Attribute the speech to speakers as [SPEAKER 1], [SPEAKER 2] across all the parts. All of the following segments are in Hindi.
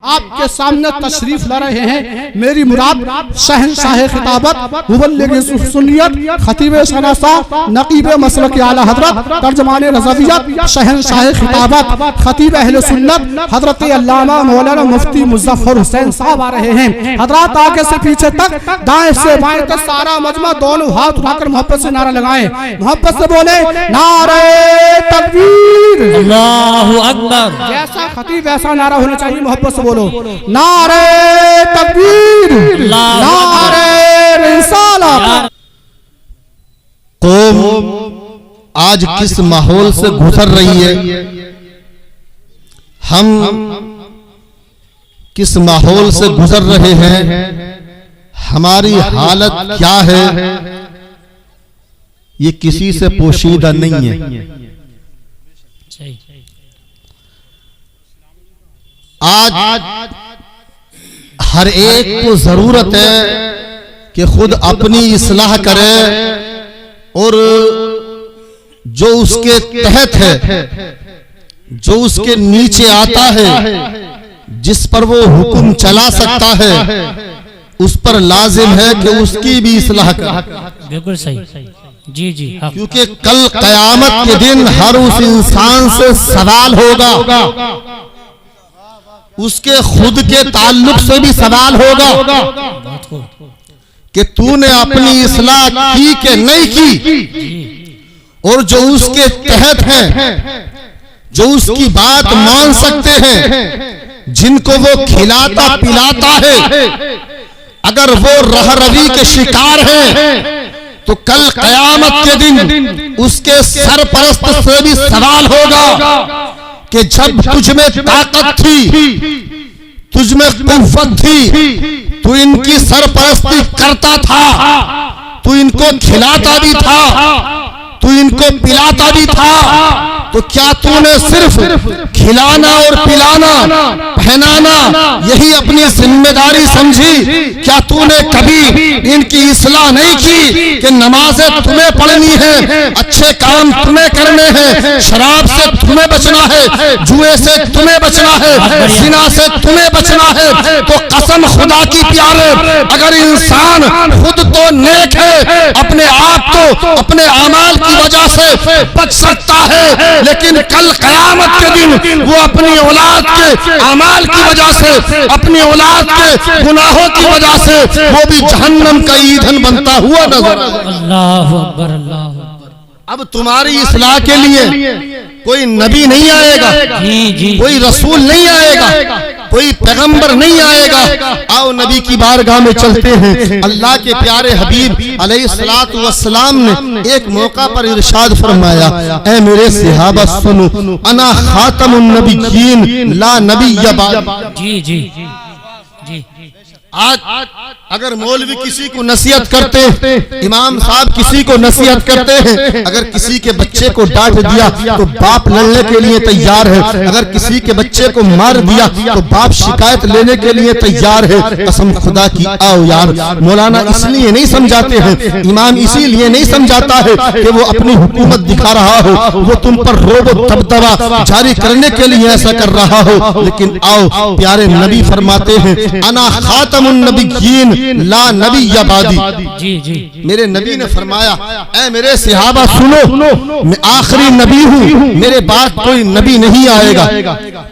[SPEAKER 1] आपके सामने तशरीफ ला रहे हैं। मेरी मुराद शहंशाह खिताबत मुबल्लिग सुन्नियत खतीब शनासा नकीब मसलक आला हजरत तर्जमान रज़वियत शहंशाह खिताबत खतीब अहले सुन्नत हजरत अल्लामा मौलाना मुफ्ती मुज़फ्फर हुसैन साहब आ रहे हैं। हजरत आगे से पीछे तक, दाएं से बाएं तक सारा मजमा दोनों हाथ उठाकर मोहब्बत से नारा लगाएं, मोहब्बत से बोले नारे तकबीर,
[SPEAKER 2] अल्लाहु अकबर।
[SPEAKER 1] जैसा खतीब वैसा नारा होना चाहिए। मोहब्बत से बोलो नारे तकबीर, नारे रिसालत।
[SPEAKER 3] कौम आज किस माहौल से गुजर रही है, हम किस माहौल से गुजर रहे हैं, हमारी हालत क्या है, ये किसी से पोशीदा नहीं है। आज हर एक को जरूरत है कि खुद अपनी इस्लाह करे और जो उसके तहत है, जो उसके नीचे आता है, जिस पर वो हुक्म चला सकता है, उस पर लाजिम है कि उसकी भी इस्लाह करे।
[SPEAKER 2] बिल्कुल सही, जी जी।
[SPEAKER 3] क्योंकि कल कयामत के दिन हर उस इंसान से सवाल होगा, उसके खुद के ताल्लुक से भी सवाल होगा कि तूने अपनी इस्लाह की कि नहीं की, और जो उसके तहत हैं, जो उसकी बात मान सकते हैं, जिनको वो खिलाता पिलाता है, अगर वो रहरवी के शिकार हैं तो कल कयामत के दिन उसके सरपरस्त से भी सवाल होगा कि जब तुझ में ताकत थी, तुझ में कुव्वत थी, तू इनकी सरपरस्ती करता था, तू इनको खिलाता भी था, तू इनको पिलाता भी था, तो क्या तूने सिर्फ खिलाना और पिलाना पहनाना यही अपनी जिम्मेदारी समझी? क्या तूने कभी इनकी इस्लाह नहीं की कि नमाजें तुम्हें पढ़नी है, अच्छे काम तुम्हें करने हैं, शराब से तुम्हें बचना है, जुए से तुम्हें बचना है, जिना से तुम्हें बचना है? तो कसम खुदा की प्यारे, अगर इंसान खुद तो नेक है, अपने आप को अपने अमाल की वजह से बच सकता है, लेकिन कल कयामत के दिन वो अपनी औलाद के अमाल की वजह से, अपनी औलाद के गुनाहों की वजह से वो भी जहन्नम का ईंधन बनता हुआ नजर।
[SPEAKER 2] अल्लाहु अकबर, अल्लाहु अकबर।
[SPEAKER 3] अब तुम्हारी इस्लाह के लिए कोई नबी नहीं आएगा,
[SPEAKER 2] जी जी,
[SPEAKER 3] कोई रसूल नहीं आएगा, कोई पैगंबर नहीं आएगा। आओ नबी की बारगाह में चलते हैं। अल्लाह के प्यारे हबीब अलैहिस्सलातु वस्सलाम ने एक मौका पर इरशाद फरमाया, ऐ मेरे सहाबा सुनो, अना खातमुन नबिय्यीन ला नबिय्य बाद।
[SPEAKER 2] जी जी जी।
[SPEAKER 3] आज अगर मौलवी किसी को नसीहत करते, इमाम साहब किसी को नसीहत करते हैं, अगर किसी के बच्चे को डांट दिया तो बाप लड़ने के लिए तैयार है, अगर किसी के बच्चे को मार दिया तो बाप शिकायत लेने के लिए तैयार है। कसम खुदा की, आओ यार, मौलाना इसलिए नहीं समझाते हैं, इमाम इसीलिए नहीं समझाता है कि वो अपनी हुकूमत दिखा रहा हो, वो तुम पर रोब दबदबा जारी करने के लिए ऐसा कर रहा हो, लेकिन आओ प्यारे नबी फरमाते हैं, अना खातमुन नबिय्यीन ला नबिय्य बादी।
[SPEAKER 2] जी जी।
[SPEAKER 3] मेरे नबी ने फरमाया, ऐ मेरे सहाबा सुनो, मैं आखिरी नबी हूँ, मेरे बाद कोई नबी नहीं आएगा,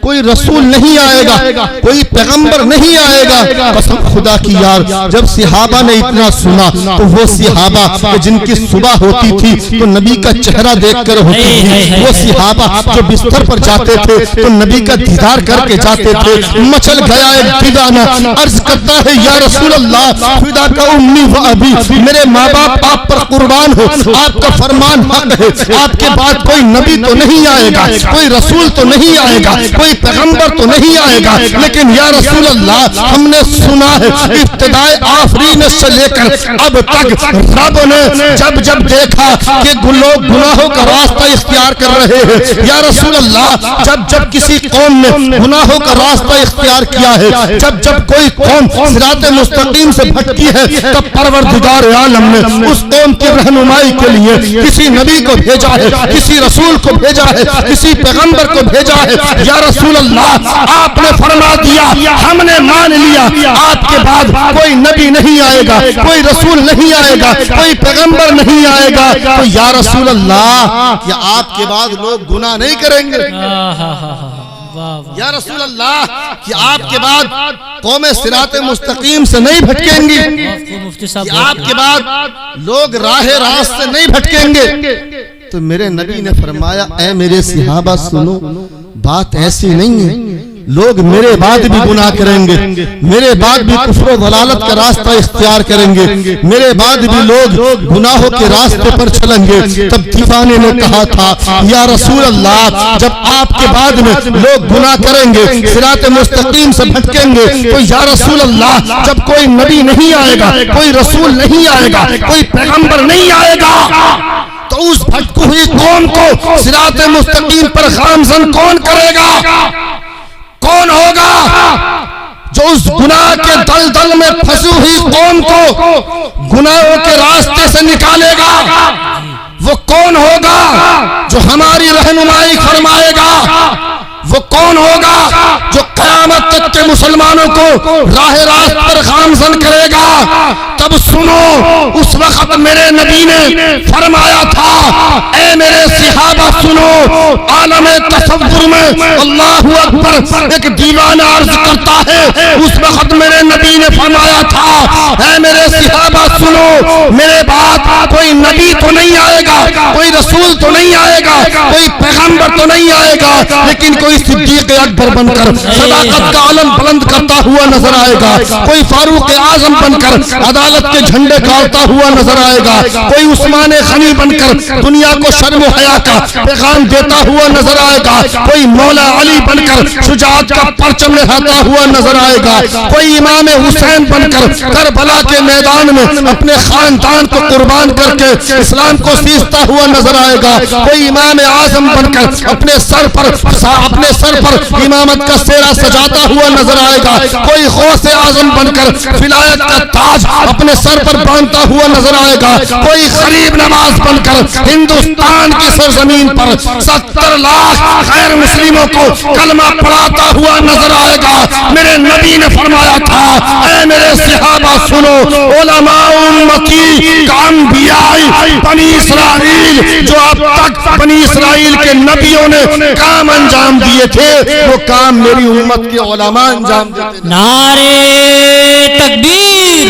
[SPEAKER 3] कोई रसूल नहीं आएगा, कोई पैगंबर नहीं आएगा। कसम खुदा की यार, जब सहाबा ने इतना सुना तो वो सहाबा जिनकी सुबह होती थी तो नबी का चेहरा देखकर होती थी, वो सहाबा जो बिस्तर पर जाते थे तो नबी का दीदार करके जाते थे, मचल गया एक दीवाना, अर्ज करता है या रसूल अल्लाह, फिदा का उम्मी व अबी, मेरे माँ बाप आप पर कुर्बान हो, आपका फरमान हक है, आपके बाद कोई नबी तो नहीं आएगा, कोई रसूल तो नहीं आएगा, कोई पैगंबर तो नहीं आएगा, लेकिन या रसूल अल्लाह, हमने सुना है इब्तिदाए आफरीन से लेकर अब तक रब ने जब जब देखा कि लोग गुनाहों का रास्ता इख्तियार कर रहे हैं, या रसूल अल्लाह, जब जब किसी कौम ने गुनाहों का रास्ता इख्तियार किया है, जब जब कोई कौम सिराते मुस्तकीम मुस्तकीम से भटकी है, तब परवरदिगार आलम ने उस कौम की रहनुमाई के लिए किसी नबी को भेजा है, किसी रसूल को भेजा है, किसी पैगंबर को भेजा है। या रसूल अल्लाह, आपने फरमा दिया, हमने मान लिया, आपके बाद कोई नबी नहीं आएगा, कोई रसूल नहीं आएगा, कोई पैगंबर नहीं आएगा। तो या रसूल अल्लाह, क्या आपके बाद लोग गुनाह नहीं करेंगे? या रसूल अल्लाह, कि आपके बाद कौमें सिराते मुस्तकीम से नहीं भटकेंगी? कि आपके बाद लोग राहे रास्त से नहीं भटकेंगे? तो मेरे नबी ने फरमाया, ऐ मेरे सहाबा सुनो, बात ऐसी नहीं है। लोग मेरे बाद भी गुनाह करेंगे, मेरे बाद भी कुफ्र वलालत का रास्ता इख्तियार करेंगे, मेरे बाद भी लोग गुनाहों के रास्ते पर चलेंगे। तब दीवाने ने कहा था, या रसूल अल्लाह, जब आपके बाद में लोग गुनाह करेंगे, सिरात मुस्तकीम से भटकेंगे, तो या रसूल अल्लाह, जब कोई नबी नहीं आएगा, कोई रसूल नहीं आएगा, कोई पैगंबर नहीं आएगा, तो उस भटकी हुई कौम को सिरात मुस्तकीम पर गामज़न कौन करेगा? कौन होगा जो उस गुनाह के दलदल में फंसी हुई कौम को गुनाहों के रास्ते से निकालेगा? वो कौन होगा जो हमारी रहनुमाई फरमाएगा? वो कौन होगा जो क़यामत तक के मुसलमानों को राह रास्त पर गामज़न करेगा? तब सुनो, उस वक्त मेरे नबी ने फरमाया था, ऐ मेरे सहाबा सुनो, आलमे तसव्वुर में अल्लाहु अकबर एक दीवाना अर्ज करता है। उस वक्त मेरे नबी ने फरमाया था, ऐ मेरे सहाबा सुनो, मेरे बाद कोई नबी तो नहीं आएगा, कोई रसूल तो नहीं आएगा, कोई पैगंबर तो नहीं आएगा, लेकिन कोई सिद्दीक़ अकबर बनकर सदाकत का आलम बुलंद करता हुआ नजर आएगा, कोई फारूक आजम बनकर अदालत के झंडे गाड़ता हुआ नजर आएगा, कोई उस्मान गनी बनकर दुनिया को शर्म हया का पैगाम देता हुआ नजर आएगा, कोई मौला अली बनकर शुजाअत का परचम लहराता हुआ नजर आएगा, कोई इमाम हुसैन बनकर करबला के मैदान में अपने खानदान को कुर्बान करके इस्लाम को सींचता हुआ नजर आएगा, कोई इमाम आजम बनकर अपने सर पर इमामत का सेरा सजाता हुआ नजर आएगा, कोई गौसे आजम बनकर विलायत का ताज अपने सर पर बांधता हुआ नजर आएगा, कोई गरीब नवाज बनकर हिंदुस्तान की सरजमीन पर 70 लाख गैर मुस्लिमों को कलमा पढ़ाता हुआ नजर आएगा। मेरे नबी ने फरमाया था, ऐ मेरे सहाबा सुनो, उलमा उम्मती का अंबियाई बनी इस्राइल, जो अब तक बनी इस्राइल के नबियों ने काम अंजाम दिए थे, वो काम मेरी उम्मत के उलमा अंजाम देते।
[SPEAKER 2] नारे तकबीर,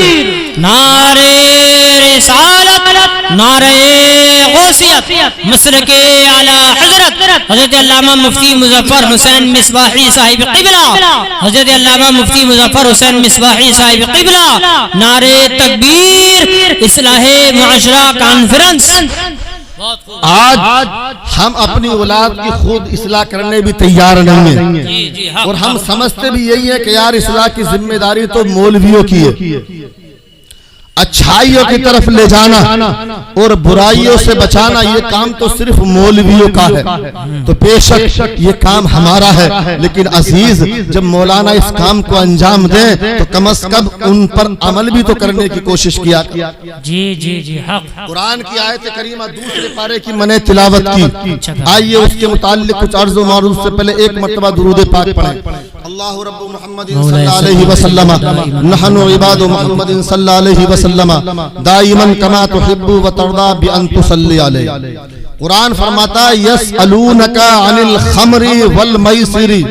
[SPEAKER 2] नारे रिसालत, नारे गौसियत, मसलके आला हजरत हजरत अल्लामा मुफ्ती मुजफ्फर हुसैन मिसबाही साहिब क़िबला, हजरत अल्लामा मुफ्ती मुजफ्फर हुसैन मिसबाही साहिब क़िबला, नारे तकबीर, इस्लाहे मुआशरा कॉन्फ्रेंस।
[SPEAKER 3] आज हम अपनी औलाद की खुद इस्लाह करने भी तैयार नहीं है, और हम समझते भी यही है कि यार इस्लाह की जिम्मेदारी तो मौलवियों की है, अच्छाइयों की तरफ ले जाना और बुराइयों से बचाना ये काम तो सिर्फ मौलवियों का है। तो बेशक ये काम हमारा है, लेकिन अजीज जब मौलाना इस काम को अंजाम दें तो कम से कम उन पर अमल भी तो करने की कोशिश किया।
[SPEAKER 2] जी जी जी, हक।
[SPEAKER 3] कुरान की आयत करीमा दूसरे पारे की मैंने तिलावत की, आइए उसके मुताल्लिक कुछ अर्ज़ व मारूफ से पहले एक मर्तबा दुरूद पाक पढ़ें। अल्लाहु रब्बु मुहम्मदिन सल्लल्लाहु अलैहि वसल्लम नहनु इबादु मुहम्मदिन सल्लल्लाहु अलैहि वसल्लम दाइमन कमा तुहिब्बु व तर्दा बि अन तुसल्ली अलैहि। कुरान फरमाता है, यसअलूनका अनिल खमरी वल मैसिरी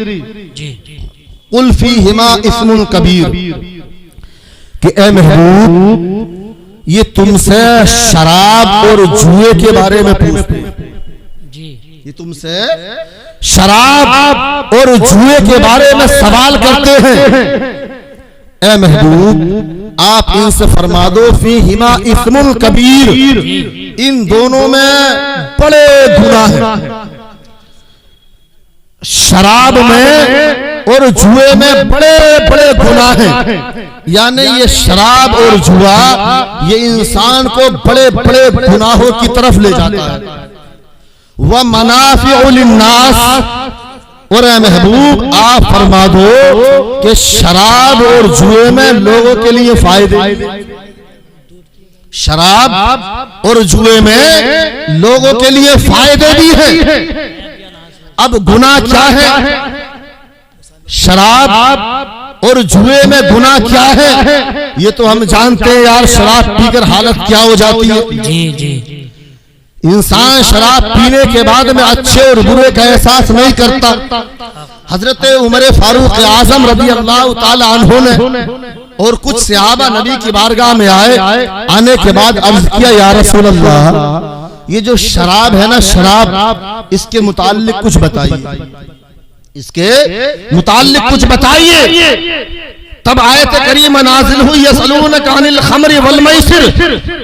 [SPEAKER 3] कुल फीहिमा इस्मुन कबीर, कि ए महबूब ये तुमसे शराब और जुए के बारे में पूछते हैं, ये तुमसे शराब और जुए के बारे में सवाल करते हैं। ए महबूब आप इनसे फरमा दो, फी हिमा इस्मुल कबीर, इन दोनों में बड़े गुनाह हैं। शराब में और जुए में बड़े बड़े गुनाह हैं, यानी ये शराब और जुआ ये इंसान को बड़े बड़े गुनाहों की तरफ ले जाता है। वह मनाफिउ लिन्नास, और ए महबूब आप फरमा दो कि शराब और जुए में लोगों के लिए फायदे, शराब और जुए में लोगों के लिए फायदे भी हैं। अब गुनाह क्या है? शराब और जुए में गुनाह क्या है ये तो हम जानते हैं यार। शराब पीकर हालत क्या हो जाती है।
[SPEAKER 2] जी जी।
[SPEAKER 3] इंसान शराब पीने के बाद में अच्छे और बुरे का एहसास नहीं करता। हजरत उमर फारूक आजम रज़ी अल्लाह ताला अन्हु ने और कुछ सहाबा नबी की बारगाह में आए। आने के बाद अर्ज किया, या रसूल अल्लाह, ये जो शराब है ना, शराब, इसके मुताल्लिक कुछ बताइए, इसके मुताल्लिक कुछ बताइए। तब आयत करीमा नाजिल हुई, यसअलूनका अनिल खम्रि वल मैसिर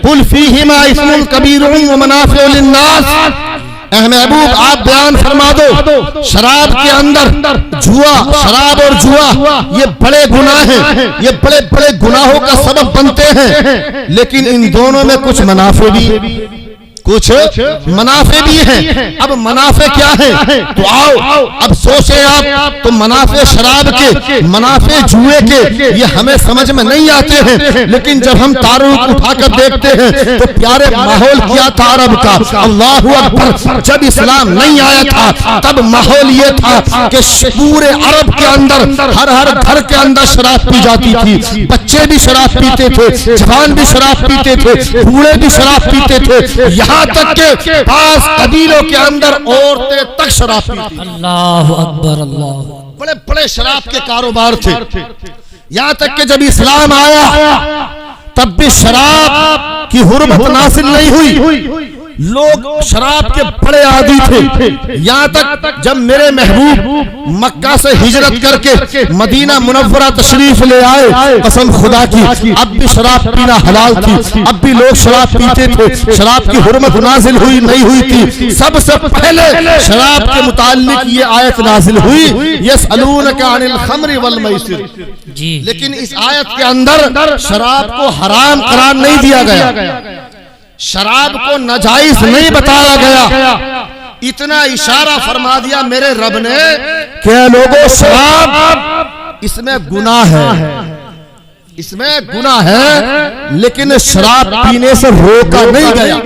[SPEAKER 3] कुल फीहिमा इस्मुन कबीरुन व मनाफिउ लिन्नास। ए महबूब आप बयान फरमा दो, शराब के अंदर जुआ, शराब और जुआ ये बड़े गुनाह हैं, ये बड़े बड़े गुनाहों का सबब बनते हैं, लेकिन इन दोनों में कुछ मुनाफे भी, कुछ मुनाफे भी हैं। अब मुनाफे क्या है? तो आओ अब सोचे आप, तो मुनाफे शराब के, मुनाफे जुए के, ये हमें समझ में नहीं आते हैं, लेकिन जब हम तारुक उठाकर देखते हैं तो प्यारे माहौल क्या था अरब का। अल्लाहु अकबर। जब इस्लाम नहीं आया था तब माहौल ये था कि पूरे अरब के अंदर हर हर घर के अंदर शराब पी जाती थी। बच्चे भी शराब पीते थे, जवान भी शराब पीते थे, बूढ़े भी शराब पीते थे, यहाँ तक के पास कबीलों के अंदर औरतें तक शराब पीती।
[SPEAKER 2] अल्लाह अकबर, अल्लाह।
[SPEAKER 3] बड़े बड़े शराब के कारोबार थे। यहाँ तक कि जब इस्लाम आया तब भी शराब की हुर्मत नासिल नहीं हुई। लोग शराब के बड़े आदी थे। यहाँ तक जब मेरे महबूब मक्का से हिजरत करके मदीना मुनव्वरा तशरीफ ले आए, कसम खुदा की अब भी शराब पीना हलाल थी, अब भी लोग शराब पीते थे। शराब की हुर्मत नाजिल हुई नहीं हुई थी। सबसे पहले शराब के मुताल्लिक ये आयत नाजिल हुई, यसअलूनका अनिल खम्रि वल मैसिर। लेकिन इस आयत के अंदर शराब को हराम करार नहीं दिया गया, शराब को नाजायज नहीं बताया गया। इतना इशारा फरमा दिया मेरे रब ने कि लोगों, शराब इसमें गुनाह है, इसमें गुनाह है, लेकिन शराब पीने से रोका नहीं गया,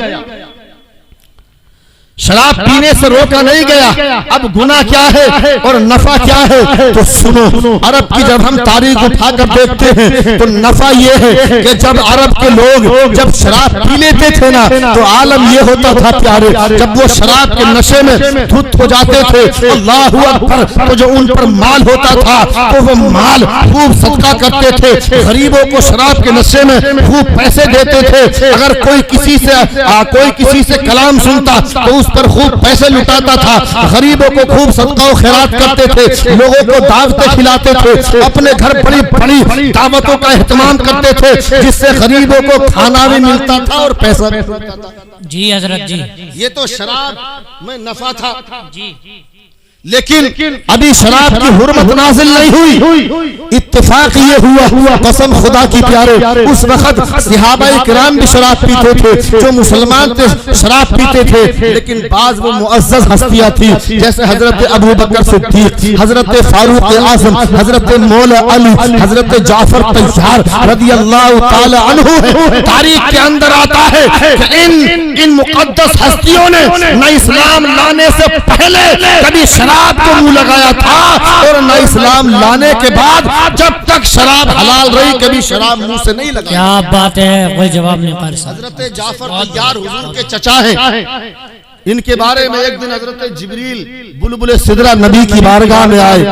[SPEAKER 3] शराब पीने से रोका नहीं गया। अब गुनाह क्या है और नफा क्या है? तो सुनो, अरब की जब हम तारीख उठाकर देखते हैं तो नफा ये है कि जब अरब के लोग जब शराब पी लेते थे ना, तो आलम ये होता था प्यारे, जब वो शराब के नशे में धुत हो जाते थे, अल्लाहु अकबर, तो जो उन पर माल होता था तो वो माल खूब सदका करते थे, गरीबों को शराब के नशे में खूब पैसे देते थे। अगर कोई किसी से कलाम सुनता तो उस पर खूब पैसे लुटाता था, गरीबों को खूब सदका और खैरात करते थे, लोगों को दावतें खिलाते थे, अपने घर बड़ी बड़ी दावतों का एहतमाम करते थे, जिससे गरीबों को खाना भी मिलता था और पैसा भी मिलता था।
[SPEAKER 2] जी हजरत जी।
[SPEAKER 3] ये तो शराब में नफा था।
[SPEAKER 2] जी।
[SPEAKER 3] लेकिन अभी शराब की हुर्मत नाजिल नहीं हुई। इत्तेफाक ये हुआ, कसम खुदा की प्यारे, उस वक्त सहाबाए किराम भी शराब पीते थे, जो मुसलमान थे शराब पीते थे, लेकिन बाज वो मुअज़्ज़ज़ हस्तियां थी, जैसे हजरत अबू बकर सिद्दीक, हजरत फारूक आज़म, हजरत मौला अली, हजरत जाफर तैयार रज़ी अल्लाह ताला अन्हु है। तारीख के अंदर आता है कि इन मुक़द्दस हस्तियों ने न इस्लाम लाने से पहले कभी शराब को मुंह लगाया था, और न इस्लाम लाने के बाद जब तक शराब हलाल रही कभी शराब मुंह से नहीं लगा।
[SPEAKER 2] क्या बात है, कोई जवाब नहीं कर सकता।
[SPEAKER 3] हजरत जाफर तैयार हुजूर के चचा हैं। इनके बारे में एक दिन हजरत जिब्रील बुलबुल सिदरा नबी की बारगाह में आए,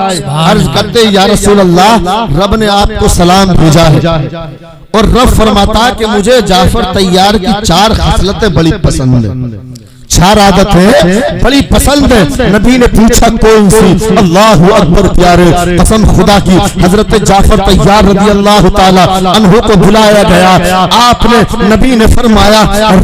[SPEAKER 3] अर्ज करते, या रसूल अल्लाह, रब ने आपको सलाम भेजा है, और रब फरमाता कि मुझे जाफर तैयार की 4 खसलतें बड़ी पसंद है, 4 आदतें बड़ी पसंद है। नबी ने पूछा कौन सी? अल्लाहु अकबर प्यारे, कसम खुदा की, हजरत जाफर तैयार रज़ी अल्लाह ताला अन्हु को बुलाया गया। आपने, नबी ने फरमाया,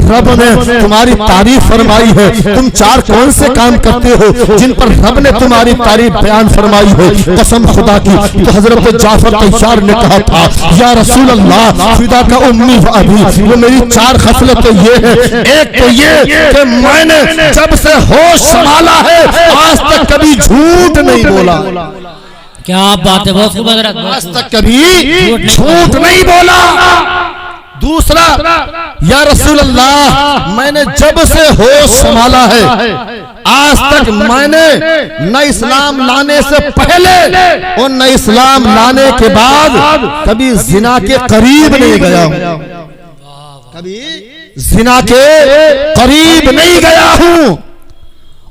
[SPEAKER 3] रब ने तुम्हारी तारीफ फरमाई है, तुम 4 कौन से काम करते हो जिन पर रब ने तुम्हारी तारीफ बयान फरमाई है? कसम खुदा की। तो हजरत जाफर तैयार ने कहा था, या रसूल अल्लाह, फिदा का उम्मी व अबी, वो मेरी 4 खसलतें ये है। एक तो ये कि मैं मैंने जब से होश संभाला है आज तक कभी झूठ नहीं बोला।
[SPEAKER 2] क्या बात है, बहुत खूब हजरत,
[SPEAKER 3] आज तक कभी झूठ नहीं बोला। दूसरा, या रसूल अल्लाह मैंने जब से होश संभाला है आज तक मैंने न इस्लाम लाने से पहले और न इस्लाम लाने के बाद कभी जिना के करीब नहीं गया हूं, कभी जिना के करीब नहीं गया हूं।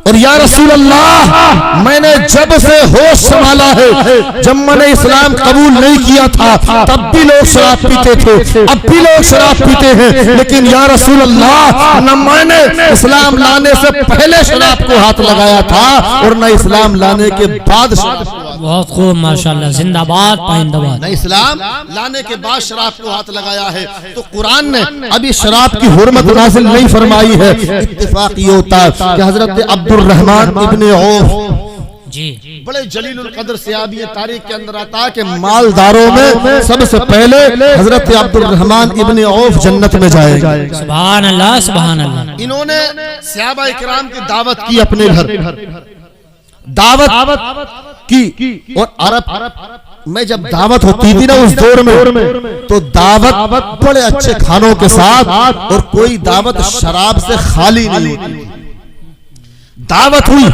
[SPEAKER 3] और या रसूल अल्लाह मैंने जब से होश संभाला है, जब मैंने इस्लाम कबूल नहीं किया था तब भी लोग शराब पीते थे, अब भी लोग शराब पीते हैं, लेकिन या रसूल अल्लाह न मैंने इस्लाम लाने से पहले शराब को हाथ लगाया था और न इस्लाम लाने के बाद शराब को।
[SPEAKER 2] बहुत खूब माशाल्लाह, जिंदाबाद पाइंदाबाद।
[SPEAKER 3] न इस्लाम लाने के बाद शराब को हाथ लगाया है। तो कुरान ने अभी शराब की हुर्मत नाज़िल नहीं फरमाई है। इत्तेफाक ये होता है कि हजरत अब्दुर्रहमान इब्ने औफ
[SPEAKER 2] जी
[SPEAKER 3] बड़े जलीलुल कद्र सहाबी तारीख के अंदर आता है कि मालदारों में सबसे पहले हजरत अब्दुर्रहमान इब्ने औफ जन्नत में जाएंगे।
[SPEAKER 2] सुभान अल्लाह, सुभान अल्लाह।
[SPEAKER 3] इन्होंने सहाबा इकराम की दावत की, अपने घर दावत की। और अरब में जब दावत होती थी ना उस दौर में, तो दावत बड़े अच्छे खानों के साथ, और कोई दावत शराब से खाली नहीं होती। दावत हुई,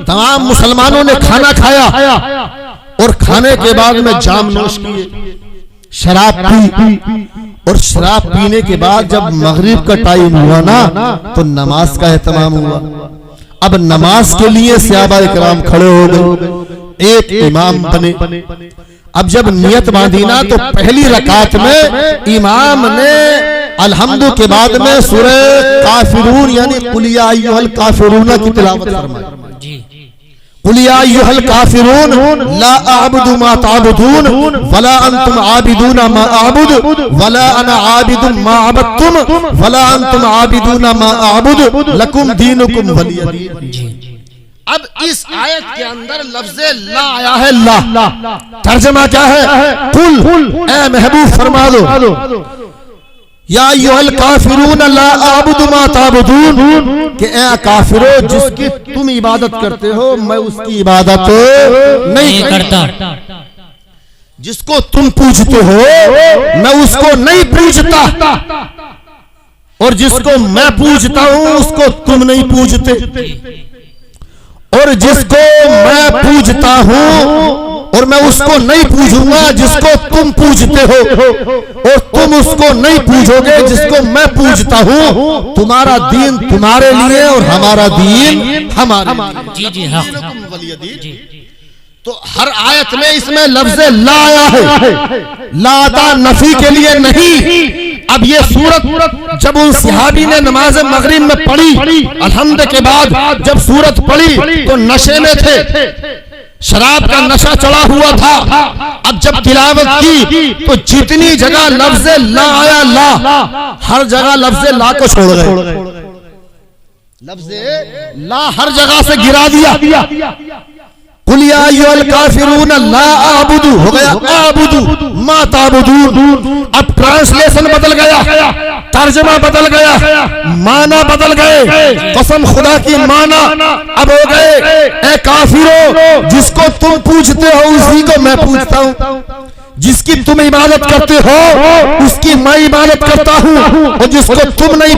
[SPEAKER 3] तमाम मुसलमानों ने खाना खाया और खाने के बाद में जाम नोश किए, शराब पी, और शराब पीने के बाद जब मगरिब का टाइम हुआ ना तो नमाज का एहतमाम हुआ। अब नमाज के लिए सहाबा इकराम खड़े हो गए, एक इमाम बने। अब जब नियत बांधी ना तो पहली रकात में इमाम ने अलहम्दु के बाद में सूरह काफिरून यानी कुल या अय्युहल काफिरून की तिलावत फरमाई। कुल या अय्युहल काफिरून ला अअबुदु मा तअबुदून वला अंतुम आबिदून मा अअबुद वला अना आबिदुम मा अबदतुम वला अंतुम आबिदून मा अअबुद लकुम दीनुकुम वलिय दीन। अब इस आयत के अंदर लफ्ज़े ला आया है, ला तर्जुमा क्या है? कुल, ए महबूब फरमा दो या अय्युहल काफिरून ला अअबुदु मा तअबुदून, कि ए काफिरो जिसकी तुम इबादत करते हो मैं उसकी इबादत नहीं करता, जिसको तुम पूजते हो मैं उसको नहीं पूजता, और जिसको मैं पूजता हूं उसको तुम नहीं पूजते, और जिसको मैं पूजता हूं और मैं उसको नहीं पूजूंगा जिसको तुम पूजते हो, और तुम उसको नहीं पूजोगे जिसको मैं पूजता हूं। तुम्हारा दीन तुम्हारे लिए और हमारा दीन हमारे लिए।
[SPEAKER 2] जी हाँ।
[SPEAKER 3] तो हर आयत में इसमें लफ्ज़ ला आया है, लाता नफी के लिए नहीं। अब ये सूरत जब उन सहाबी ने नमाज मगरिब में पढ़ी, अल्हम्द के बाद जब सूरत पढ़ी तो नशे में थे, शराब का नशा चढ़ा हुआ था। अब जब तिलावत की तो जितनी जगह लफ्ज़ ला आया, ला हर जगह लफ्ज़ ला को छोड़ गए, लफ्ज़ ला हर जगह से गिरा दिया। कुल या अय्युहल काफिरून ला अअबुदु हो गया अअबुदु मा तअबुदून। अब ट्रांसलेशन बदल गया, तर्जुमा बदल गया, माना बदल गए। कसम खुदा की माना अब हो गए, ए काफिरो जिसको तुम पूजते हो उसी को मैं पूजता हूं, जिसकी तुम इबादत करते हो उसकी मैं इबादत करता हूँ, और जिसको तुम नहीं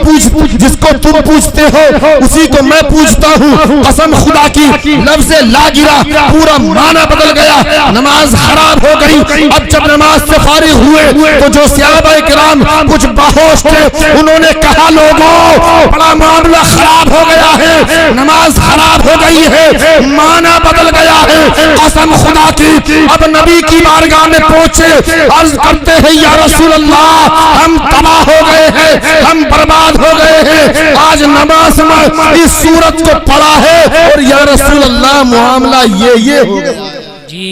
[SPEAKER 3] जिसको तुम पूजते हो उसी को मैं पूजता हूँ। कसम खुदा की लफ्ज़ ला गिरा, पूरा माना बदल गया, नमाज खराब हो गई। अब जब नमाज से फारिग हुए तो जो सहाबा इकराम कुछ बाहोश थे उन्होंने कहा, लोगों बड़ा मामला खराब हो गया है, नमाज खराब हो गई है, माना बदल गया है। कसम खुदा की अब नबी की बारगाह में अर्ज करते हैं, या रसूल अल्लाह हम तबाह हो गए हैं, हम बर्बाद हो गए हैं। आज नमाज में इस सूरत को पढ़ा है और या रसूल अल्लाह मामला ये हो गया है।
[SPEAKER 2] जी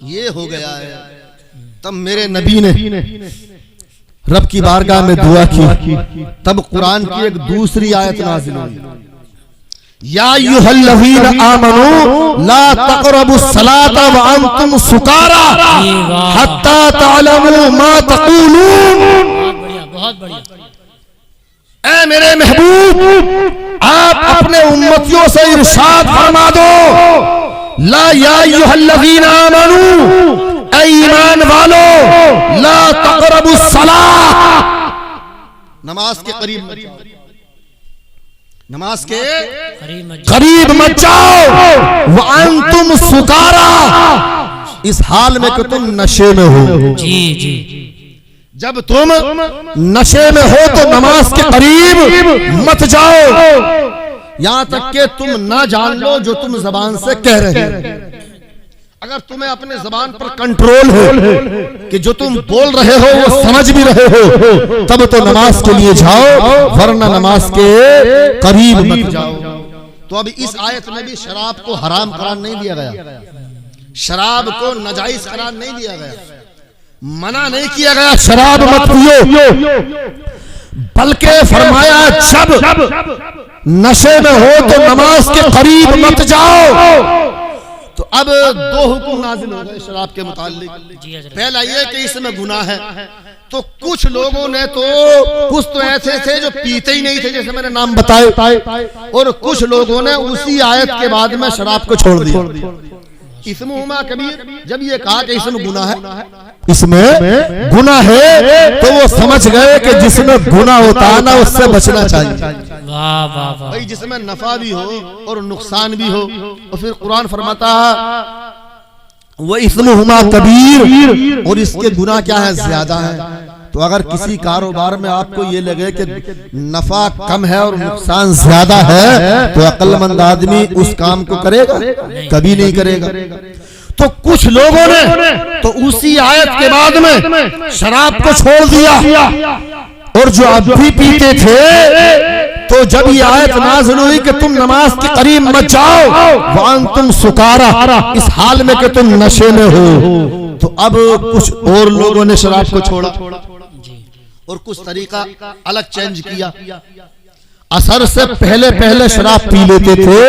[SPEAKER 3] ये हो गया है। तब मेरे नबी ने रब की बारगाह में दुआ की, तब कुरान की एक दूसरी आयत नाज़िल हुई, या अय्युहल्लज़ीना आमनू ला तक़रबुस सलाता व अंतुम सुकारा हत्ता तअलमू मा तक़ूलून।
[SPEAKER 2] बहुत बढ़िया।
[SPEAKER 3] ऐ मेरे महबूब आप अपने उम्मतियों से इरशाद फरमा दो, ला या अय्युहल्लज़ीना आमनू, ऐ ईमान वालो, ला तक़रबुस सलाह, नमाज के करीब मत जाओ, नमाज के करीब मत जाओ, व अंतुम सुकारा, इस हाल में कि तुम नशे में हो।
[SPEAKER 2] जी जी,
[SPEAKER 3] जब तुम नशे में हो तो नमाज के करीब मत जाओ, यहां तक कि तुम ना जान लो जो तुम जबान से कह रहे हो। अगर तुम्हें अपने जबान पर कंट्रोल हो कि जो तुम बोल रहे हो वो समझ भी रहे हो, तब तो नमाज के लिए जाओ, वरना नमाज के करीब मत जाओ। तो अभी इस आयत में भी शराब को हराम करार नहीं दिया गया, शराब को नाजायज करार नहीं दिया गया, मना नहीं किया गया शराब मत पियो, बल्कि फरमाया जब नशे में हो तो नमाज के करीब मत जाओ। तो अब दो हुक्म नाजिल हो गए शराब के मुताल्लिक। पहला ये कि इसमें गुनाह है, तो कुछ लोगों ने कुछ तो ऐसे थे जो पीते ही नहीं थे, जैसे मैंने नाम बताए, और कुछ लोगों ने उसी आयत के बाद में शराब को छोड़ दिया। इस्मुहुमा कबीर, जब ये कहा कि इसमें गुनाह है, इसमें गुनाह है, तो वो समझ गए कि जिसमें गुनाह होता है ना उससे बचना चाहिए।
[SPEAKER 2] वाह वाह वाह,
[SPEAKER 3] भाई जिसमें नफा भी हो और नुकसान भी हो, और फिर कुरान फरमाता है वो इस्मुहुमा कबीर, और इसके गुनाह क्या है, ज्यादा है। तो अगर किसी कारोबार में आपको ये लगे कि नफा कम है और नुकसान ज्यादा है, तो अक्लमंद आदमी उस काम को करेगा? कभी नहीं करेगा। तो कुछ लोगों ने तो उसी आयत के बाद में शराब को छोड़ दिया, और जो अब भी पीते थे, तो जब ये आयत नाज़िल हुई कि तुम नमाज के करीब मत जाओ, वान तुम सुकारा, इस हाल में कि तुम नशे में हो, तो अब कुछ और लोगों ने शराब को छोड़ा और कुछ तरीका अलग चेंज किया। असर से पहले पहले शराब पी लेते थे,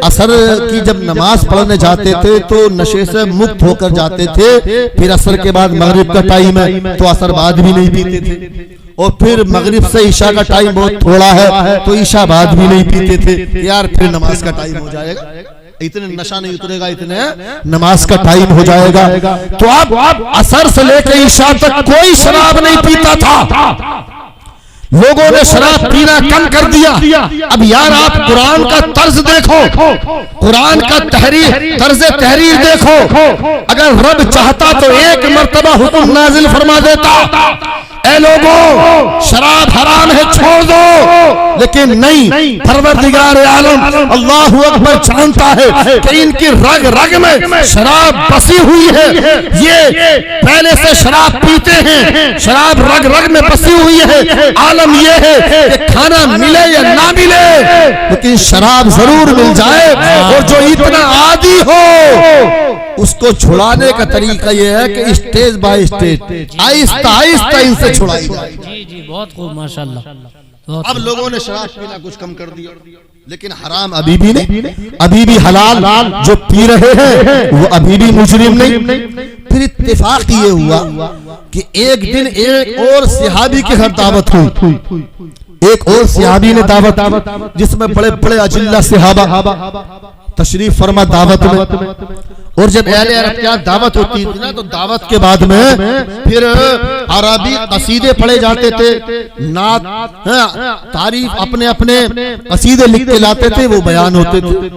[SPEAKER 3] असर की जब नमाज पढ़ने जाते थे तो नशे से मुक्त होकर जाते थे, फिर असर के बाद मगरिब का टाइम है तो असर बाद भी नहीं पीते थे, और फिर मगरिब से ईशा का टाइम बहुत थोड़ा है तो ईशा बाद भी नहीं पीते थे, यार फिर नमाज का टाइम हो जाएगा, इतने नशा नहीं उतरेगा, इतने नमाज का टाइम हो जाएगा। तो अब असर से लेकर ईशा तक कोई शराब नहीं पीता था, लोगों ने शराब पीना कम कर दिया। अब यार आप कुरान का तर्ज देखो, कुरान का तर्ज तहरीर देखो, अगर रब चाहता तो एक मर्तबा हुक्म नाजिल फरमा देता, ऐ लोगों शराब हराम है छोड़ दो, लेकिन नहीं, परवरदिगार आलम अल्लाहु अकबर जानता है कि इनकी रग रग में शराब बसी हुई है, ये पहले से शराब पीते हैं, शराब रग रग में बसी हुई है। आलम ये है कि खाना मिले या ना मिले, लेकिन शराब जरूर मिल जाए, और जो इतना आदी हो उसको छुड़ाने का तरीका यह है कि stage by stage, Aahista Aahista इनसे छुड़ाई जाए।
[SPEAKER 2] जी जी, बहुत खूब माशाल्लाह।
[SPEAKER 3] अब लोगों ने शराब पीना कुछ कम कर दिया, लेकिन हराम अभी भी नहीं, अभी भी हलाल जो पी रहे हैं वो अभी भी मुजरिम नहीं। फिर इत्तेफाक ये हुआ कि एक दिन एक और सहाबी के घर दावत हुई, एक और सहाबी ने दावत, जिसमें बड़े बड़े अजिल्ला सहाबा तशरीफ फरमा दावत में, और जब अहले अरब क्या दावत होती थी ना, तो दावत के बाद में फिर अरबी कसीदे पढ़े जाते थे, नात तारीफ अपने अपने कसीदे लिख के लाते थे, वो बयान होते थे।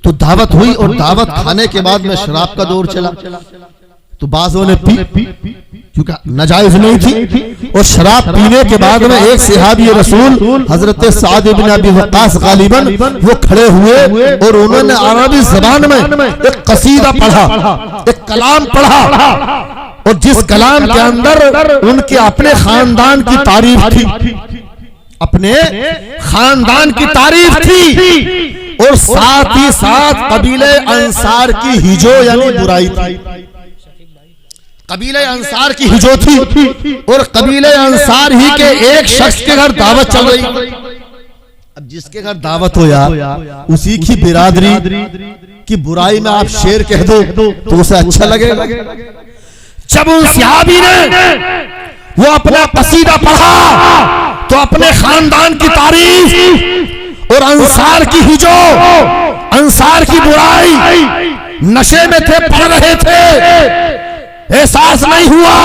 [SPEAKER 3] तो दावत हुई, और दावत खाने के बाद में शराब का दौर चला, तो बाज़ों ने पी क्योंकि नाजायज नहीं थी, और शराब पीने के बाद में एक सहाबी रसूल हजरत साद इब्न अबी वक्कास गालिबन वो खड़े हुए, और उन्होंने अरबी जबान में एक कसीदा पढ़ा, एक कलाम पढ़ा, और जिस कलाम के अंदर उनके अपने खानदान की तारीफ थी, अपने खानदान की तारीफ थी, और साथ ही साथ कबीले अंसार की हिजो यानी बुराई थी, कबीले अंसार की हिजो थी, और कबीले अंसार ही के एक शख्स के घर दावत चल रही। अब जिसके घर दावत हो यार, उसी की बिरादरी की बुराई में आप शेर कह दो तो उसे अच्छा लगेगा। जब उन सहाबी ने वो अपना कसीदा पढ़ा तो अपने खानदान की तारीफ और अंसार की हिजो, अंसार की बुराई, नशे में थे, पढ़ रहे थे, एहसास नहीं हुआ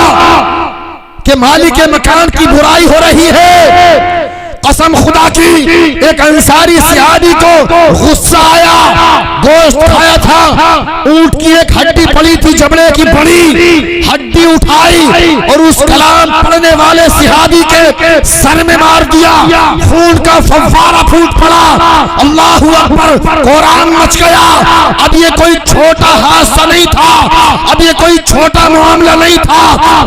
[SPEAKER 3] कि मालिक मकान की बुराई हो रही है। कसम खुदा की, एक अंसारी सहाबी को गुस्सा आया, गोश्त खाया था, ऊंट की एक हड्डी पड़ी थी, जबड़े की बड़ी हड्डी उठाई और उस कलाम पढ़ने वाले सहाबी के सर में मार दिया, खून का फव्वारा फूट पड़ा। अल्लाहू अकबर, कुरान मच गया। अब ये कोई छोटा हादसा नहीं था, अब ये कोई छोटा मामला नहीं था,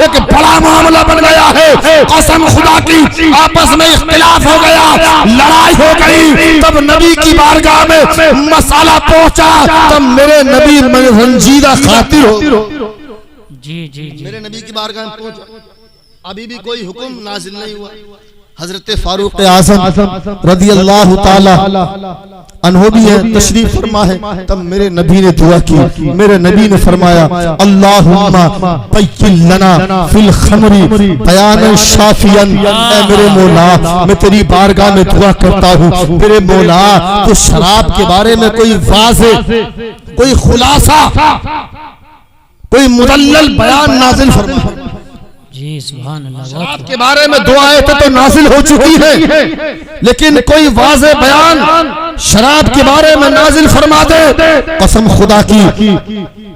[SPEAKER 3] एक बड़ा मामला बन गया है। कसम खुदा की, आपस में इख्तिलाफ हो गया, लड़ाई हो गई। तब नबी की बारगाह में मसाला पहुंचा, तब मेरे नबी रंजीदा खातिर हो।
[SPEAKER 2] जी जी जी,
[SPEAKER 3] मेरे नबी की बारगाह में पहुंचा, अभी भी कोई हुक्म नाजिल नहीं हुआ। हजरत फारूक आज़म रज़ी अल्लाह ताला अन्हो भी है, तशरीफ फरमा है। तब मेरे नबी ने दुआ की, मेरे नबी ने फरमाया, अल्लाहुम्मा बय्यिन लना फिल खमरी बयान शाफियन। ऐ मेरे मौला, मैं तेरी बारगाह में दुआ करता हूँ, मेरे मौला तो शराब के बारे में कोई वाज़े, कोई खुलासा, कोई मुदल्लल बयान नाजिल फरमा।
[SPEAKER 2] जी सुभान अल्लाह।
[SPEAKER 3] शराब के बारे में दो आयतें तो नाजिल हो चुकी है, लेकिन कोई वाज़े बयान शराब के बारे में नाजिल फरमा दे। कसम खुदा की,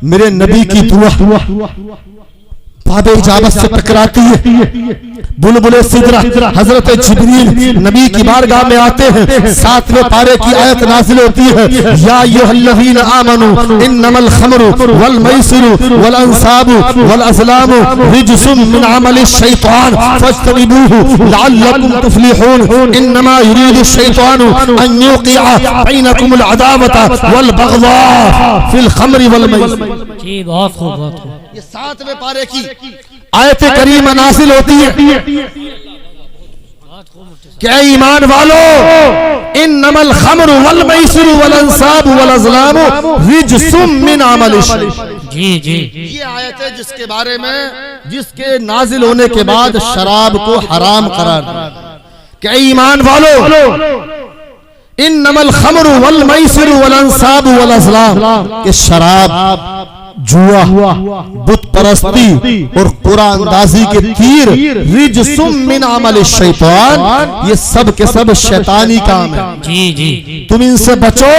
[SPEAKER 3] मेरे नबी की दुआ बाबे इजाबत से टकराती है। बुलबुले सिदरा हजरत जिब्रील नबी की बारगाह में आते हैं, 7वें पारे की आयत नाजिल होती है, या अय्युहल्लज़ीना आमनू इन्नमल खमरु वल मैसिरु वल अंसाबु वल अज़लामु रिज्सुम मिन अमलि शैतान फज्तनिबूहु लअल्लकुम तुफ्लिहून। इन्नमा युरीदु शैतानु अन युक़िअ बैनकुमुल अदावता वल बग़ज़ा फिल खमरि वल मैसिर।
[SPEAKER 2] जी बहुत खूब, बहुत खूब।
[SPEAKER 3] ये 7वें पारे की आयत करीमा नाज़िल होती है। क्या ईमान वालो, इन्नमल खमरु वल मैसिरु वल अंसाबु वल अज़लामु रिज्सुम मिन अमलि शैतान।
[SPEAKER 2] जी जी,
[SPEAKER 3] ये आयत है जिसके बारे में, जिसके नाजिल होने के बाद शराब को हराम करार दिया। क्या ईमान वालो, इन्नमल खमरु वल मैसिरु वल अंसाबु वल अज़लाम, कि शराब, जुआ, बुत परस्ती और कुरान अंदाजी के तीर रिज्सुम मिन अमलि शैतान, ये सब के सब शैतानी काम है।
[SPEAKER 2] जी जी,
[SPEAKER 3] तुम इनसे बचो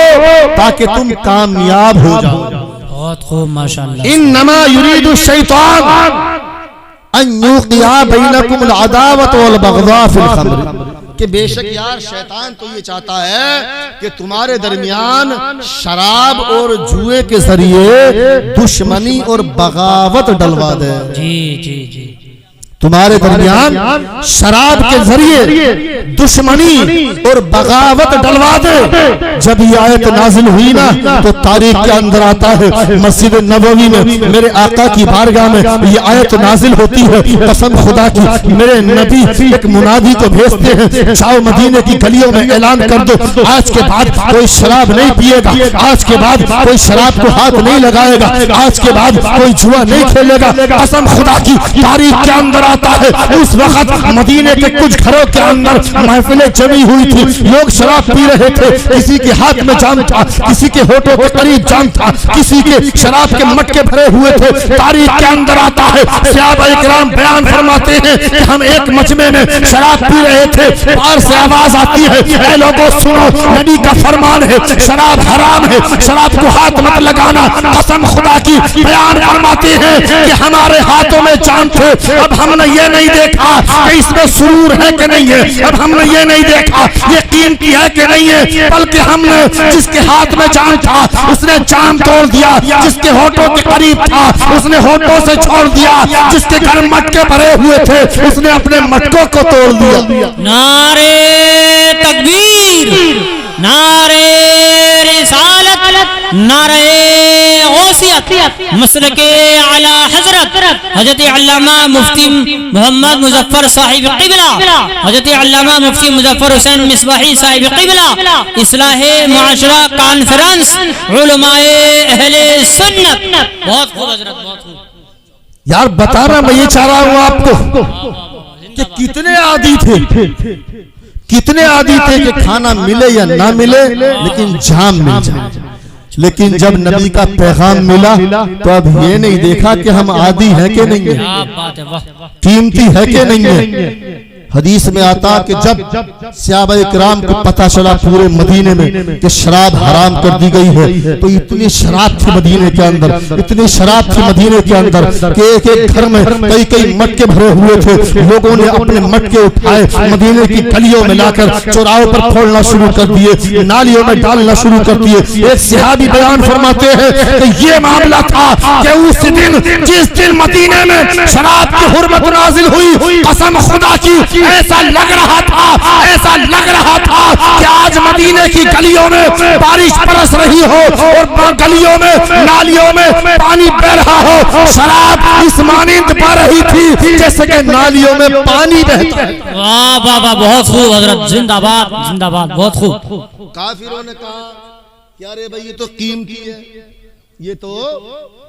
[SPEAKER 3] ताकि तुम कामयाब हो जाओ।
[SPEAKER 2] बहुत खूब माशाअल्लाह।
[SPEAKER 3] इन्नमा युरीदु शैतान अन युक़िअ बैनकुमुल अदावत वल बग़ज़ा फिल खमर, कि बेशक यार शैतान तो ये चाहता है कि तुम्हारे दरमियान शराब और जुए के जरिए दुश्मनी और बगावत डलवा दे।
[SPEAKER 2] जी जी जी,
[SPEAKER 3] तुम्हारे दरमियान शराब के जरिए दुश्मनी और बगावत डलवा दे। जब ये आयत नाजिल हुई ना, तो तारीख के अंदर आता है, मस्जिद नबवी में मेरे आका की बारगाह में ये आयत नाजिल होती है। कसम खुदा की, मेरे नबी एक मुनादी को भेजते हैं, जाओ मदीने की गलियों में ऐलान कर दो, आज के बाद कोई शराब नहीं पिएगा, आज के बाद कोई शराब को हाथ नहीं लगाएगा, आज के बाद कोई जुआ नहीं खेलेगा। कसम खुदा की, तारीख के अंदर आता है, उस वक्त मदीने के कुछ घरों के अंदर महफिलें जमी हुई थी, लोग शराब पी रहे थे, किसी के हाथ में जाम था, किसी के होठों के करीब जाम था, किसी के शराब के मटके भरे हुए थे। तारीख के अंदर आता है, सहाबा इकराम बयान फरमाते हैं कि हम एक मजमे में शराब पी रहे थे, बाहर से आवाज आती है, ऐ लोगों सुनो, नबी का फरमान है, शराब हराम है, शराब को हाथ मत लगाना। कसम खुदा की, बयान फरमाते हैं कि हमारे हाथों में जाम थे, अब हमने ये नहीं देखा कि इसमें सुरूर है कि नहीं है, अब हमने ये नहीं देखा ये कीमती है कि नहीं है, बल्कि हमने जिसके हाथ में जाम था उसने जाम तोड़ दिया, जिसके होठों के करीब था उसने होठों से छोड़ दिया, जिसके घर मटके भरे हुए थे उसने अपने मटकों को तोड़ दिया।
[SPEAKER 2] नारे तकबीर, नारे रिसालत, नारे गौसियत, मसलके आला हजरत हजरत अल्लामा मुफ्ती मोहम्मद मुजफ्फर साहिब क़िबला, हजरत अल्लामा मुफ्ती मुजफ्फर हुसैन मिसबाही साहिब क़िबला, इस्लाहे मुआशरा कॉन्फ्रेंस उलमाए अहले सुन्नत। बहुत खूब हजरत, बहुत खूब।
[SPEAKER 3] यार बता रहा, मैं ये चाह रहा हूँ आपको कि कितने आदी थे, कितने आदी थे कि खाना मिले या ना मिले लेकिन जाम मिल जाए। लेकिन जब नबी का पैगाम मिला तो अब ये नहीं देखा कि हम आदी हैं कि नहीं है, कीमती है कि नहीं है। हदीस में आता कि जब सहाबाए किराम को पता चला पूरे मदीने में कि शराब हराम कर दी गई है, तो इतनी शराब थी मदीने के अंदर, इतनी शराब थी मदीने के अंदर कि एक एक घर में कई कई मटके भरे हुए थे। लोगों ने अपने मटके उठाए, मदीने की गलियों में लाकर चौराहों पर फोड़ना शुरू कर दिए, नालियों में डालना शुरू कर दिए। एक सहाबी बयान फरमाते हैं कि ये मामला था कि उस दिन, जिस दिन मदीने में शराब की हुर्मत नाजिल हुई, कसम खुदा की ऐसा लग रहा था कि आज मदीने की गलियों में बारिश बरस रही हो और गलियों में नालियों में पानी बह रहा हो। शराब इस मानिंद बह रही थी जैसे कि नालियों में पानी बहता है।
[SPEAKER 2] वाह वाह वाह, बहुत खूब हजरत, जिंदाबाद जिंदाबाद, बहुत खूब।
[SPEAKER 3] काफिरों ने कहा कि अरे भाई ये तो कीमती है, ये तो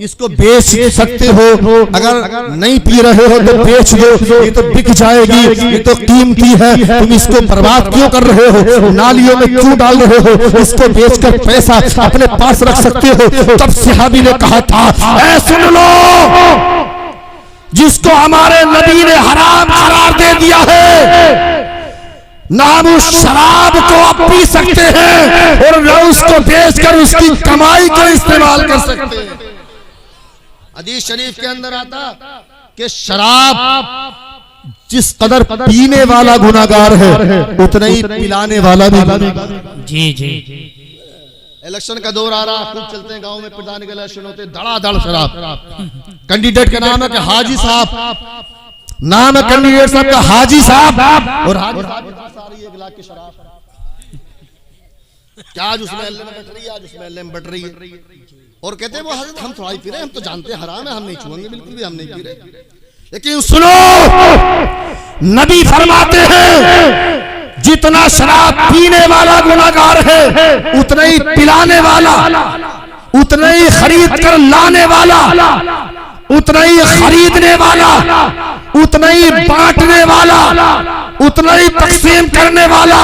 [SPEAKER 3] इसको बेच सकते हो, अगर नहीं पी रहे हो तो बेच दो, ये तो बिक जाएगी, ये तो कीमती है, तुम इसको बर्बाद क्यों कर रहे हो, नालियों में क्यों डाल रहे हो, इसको बेचकर पैसा अपने पास रख सकते हो। तब सहाबी ने कहा था, ऐ सुन लो, जिसको हमारे नबी ने हराम करार दे दिया है, ना हम उस शराब को आप पी सकते हैं और न उसको बेचकर उसकी कमाई को इस्तेमाल कर सकते हैं। हदीस शरीफ के अंदर आता कि शराब जिस कदर पीने वाला गुनाहगार है उतना ही पिलाने वाला भी गुनाहगार है।
[SPEAKER 2] जी जी।
[SPEAKER 3] इलेक्शन का दौर आ रहा, खूब चलते हैं गांव में, प्रधान के इलेक्शन होते, धड़ाधड़ शराब। कैंडिडेट का नाम है कि हाजी साहब, नाम है कैंडिडेट साहब का हाजी साहब, और हाजी साहब आ रही है 1 लाख की शराब। क्या आज उस महल्ले में बट रही है, आज उस महल्ले में बट रही है, और कहते हैं वो हजरत हम थोड़ा ही पी रहे हैं, हम तो जानते हैं हराम है, हम नहीं छुएंगे, बिल्कुल भी हम नहीं पी रहे। लेकिन सुनो, नबी फरमाते हैं जितना शराब पीने वाला गुनाहगार है उतना ही पिलाने वाला, उतना ही खरीद कर लाने वाला, उतना ही खरीदने वाला, उतना ही बांटने वाला, उतना ही तकसीम करने वाला,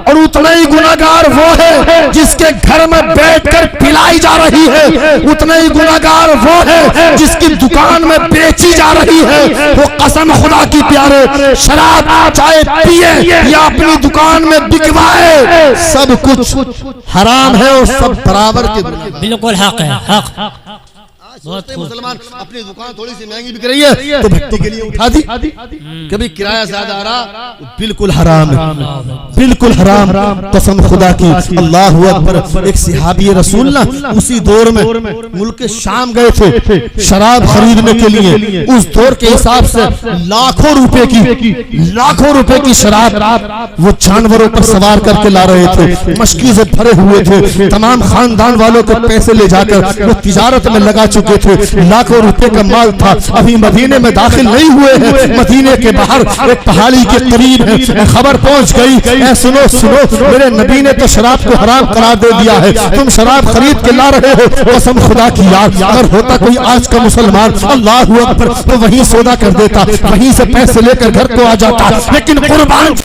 [SPEAKER 3] और उतना ही गुनाहगार वो है जिसके घर में बैठकर पिलाई जा रही है, उतना ही गुनाहगार वो है जिसकी दुकान में बेची जा रही है। वो कसम खुदा की प्यारे, शराब चाहे पिए या अपनी दुकान में बिकवाए, सब कुछ हराम है और सब बराबर के गुनाहगार।
[SPEAKER 2] बिल्कुल हक है, हक।
[SPEAKER 3] मुसलमान अपनी दुकान थोड़ी सी महंगी बिक रही है तो भट्टी के लिए उठा दी, कभी किराया ज्यादा आ रहा, बिल्कुल हराम है, बिल्कुल हराम। कसम खुदा की, अल्लाह अकबर। एक सहाबी रसूल ना उसी दौर में मुल्क शाम गए थे शराब खरीदने के लिए। उस दौर के हिसाब से लाखों रुपए की शराब वो जानवरों पर सवार करके ला रहे थे, मशकी से भरे हुए थे। तमाम खानदान वालों के पैसे ले जाकर वो तिजारत में लगा चुके थे, लाखों रुपए का माल था। अभी मदीने में दाखिल नहीं हुए हैं, मदीने के बाहर एक पहाड़ी के करीब है, खबर पहुंच गई, सुनो सुनो, मेरे नबी ने तो शराब को हराम करार दे दिया है, तुम शराब खरीद के ला रहे हो। कसम खुदा की याद, अगर होता कोई आज का मुसलमान, अल्लाह अकबर, तो वहीं सौदा कर देता, वहीं से पैसे लेकर घर को आ जाता। लेकिन कुर्बान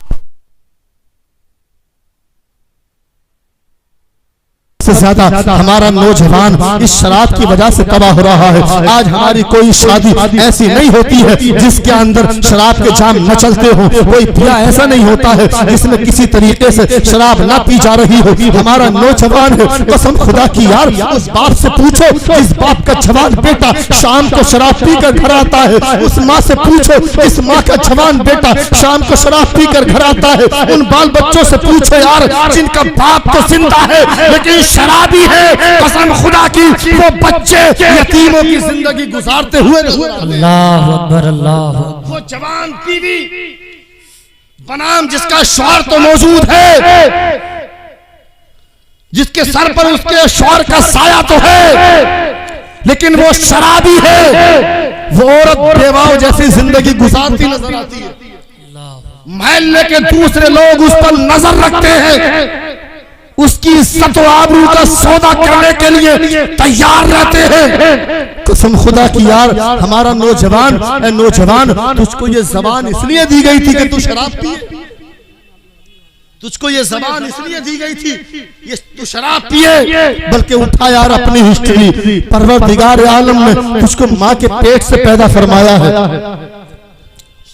[SPEAKER 3] से ज्यादा हमारा नौजवान इस शराब की वजह से तबाह हो रहा है। आज हमारी कोई शादी ऐसी नहीं होती है जिसके अंदर शराब के जाम न चलते हो, कोई ब्याह ऐसा नहीं होता है जिसमें किसी तरीके से शराब न पी जा रही हो। हमारा नौजवान है, कसम खुदा की यार, उस बाप से पूछो, इस बाप का जवान बेटा शाम को शराब पीकर घर आता है, उस माँ से पूछो, इस माँ का जवान बेटा शाम को शराब पीकर घर आता है। उन बाल बच्चों से पूछो यार, जिनका बाप तो जिंदा है लेकिन शराबी है, कसम खुदा की, वो बच्चे यतीमों की जिंदगी गुजारते हुए
[SPEAKER 2] अल्लाह अकबर, अल्लाह।
[SPEAKER 3] वो जवान बीवी बनाम जिसका शौहर तो मौजूद है, जिसके सर पर उसके शौहर का साया तो है, लेकिन वो शराबी है। वो औरत बेवाओं जैसी जिंदगी गुजारती नजर आती है। महल्ले के दूसरे लोग उस पर नजर रखते हैं, उसकी इज्जत और आबरू का सौदा करने के लिए तैयार रहते हैं। कसम खुदा की यार, हमारा नौजवान तुझको ये जबान इसलिए दी गई थी कि तू शराब पिए, तुझको ये जबान इसलिए दी गई थी ये तू शराब पिए, बल्कि उठा यार अपनी हिस्ट्री। परवरदिगार आलम ने तुझको माँ के पेट से पैदा फरमाया है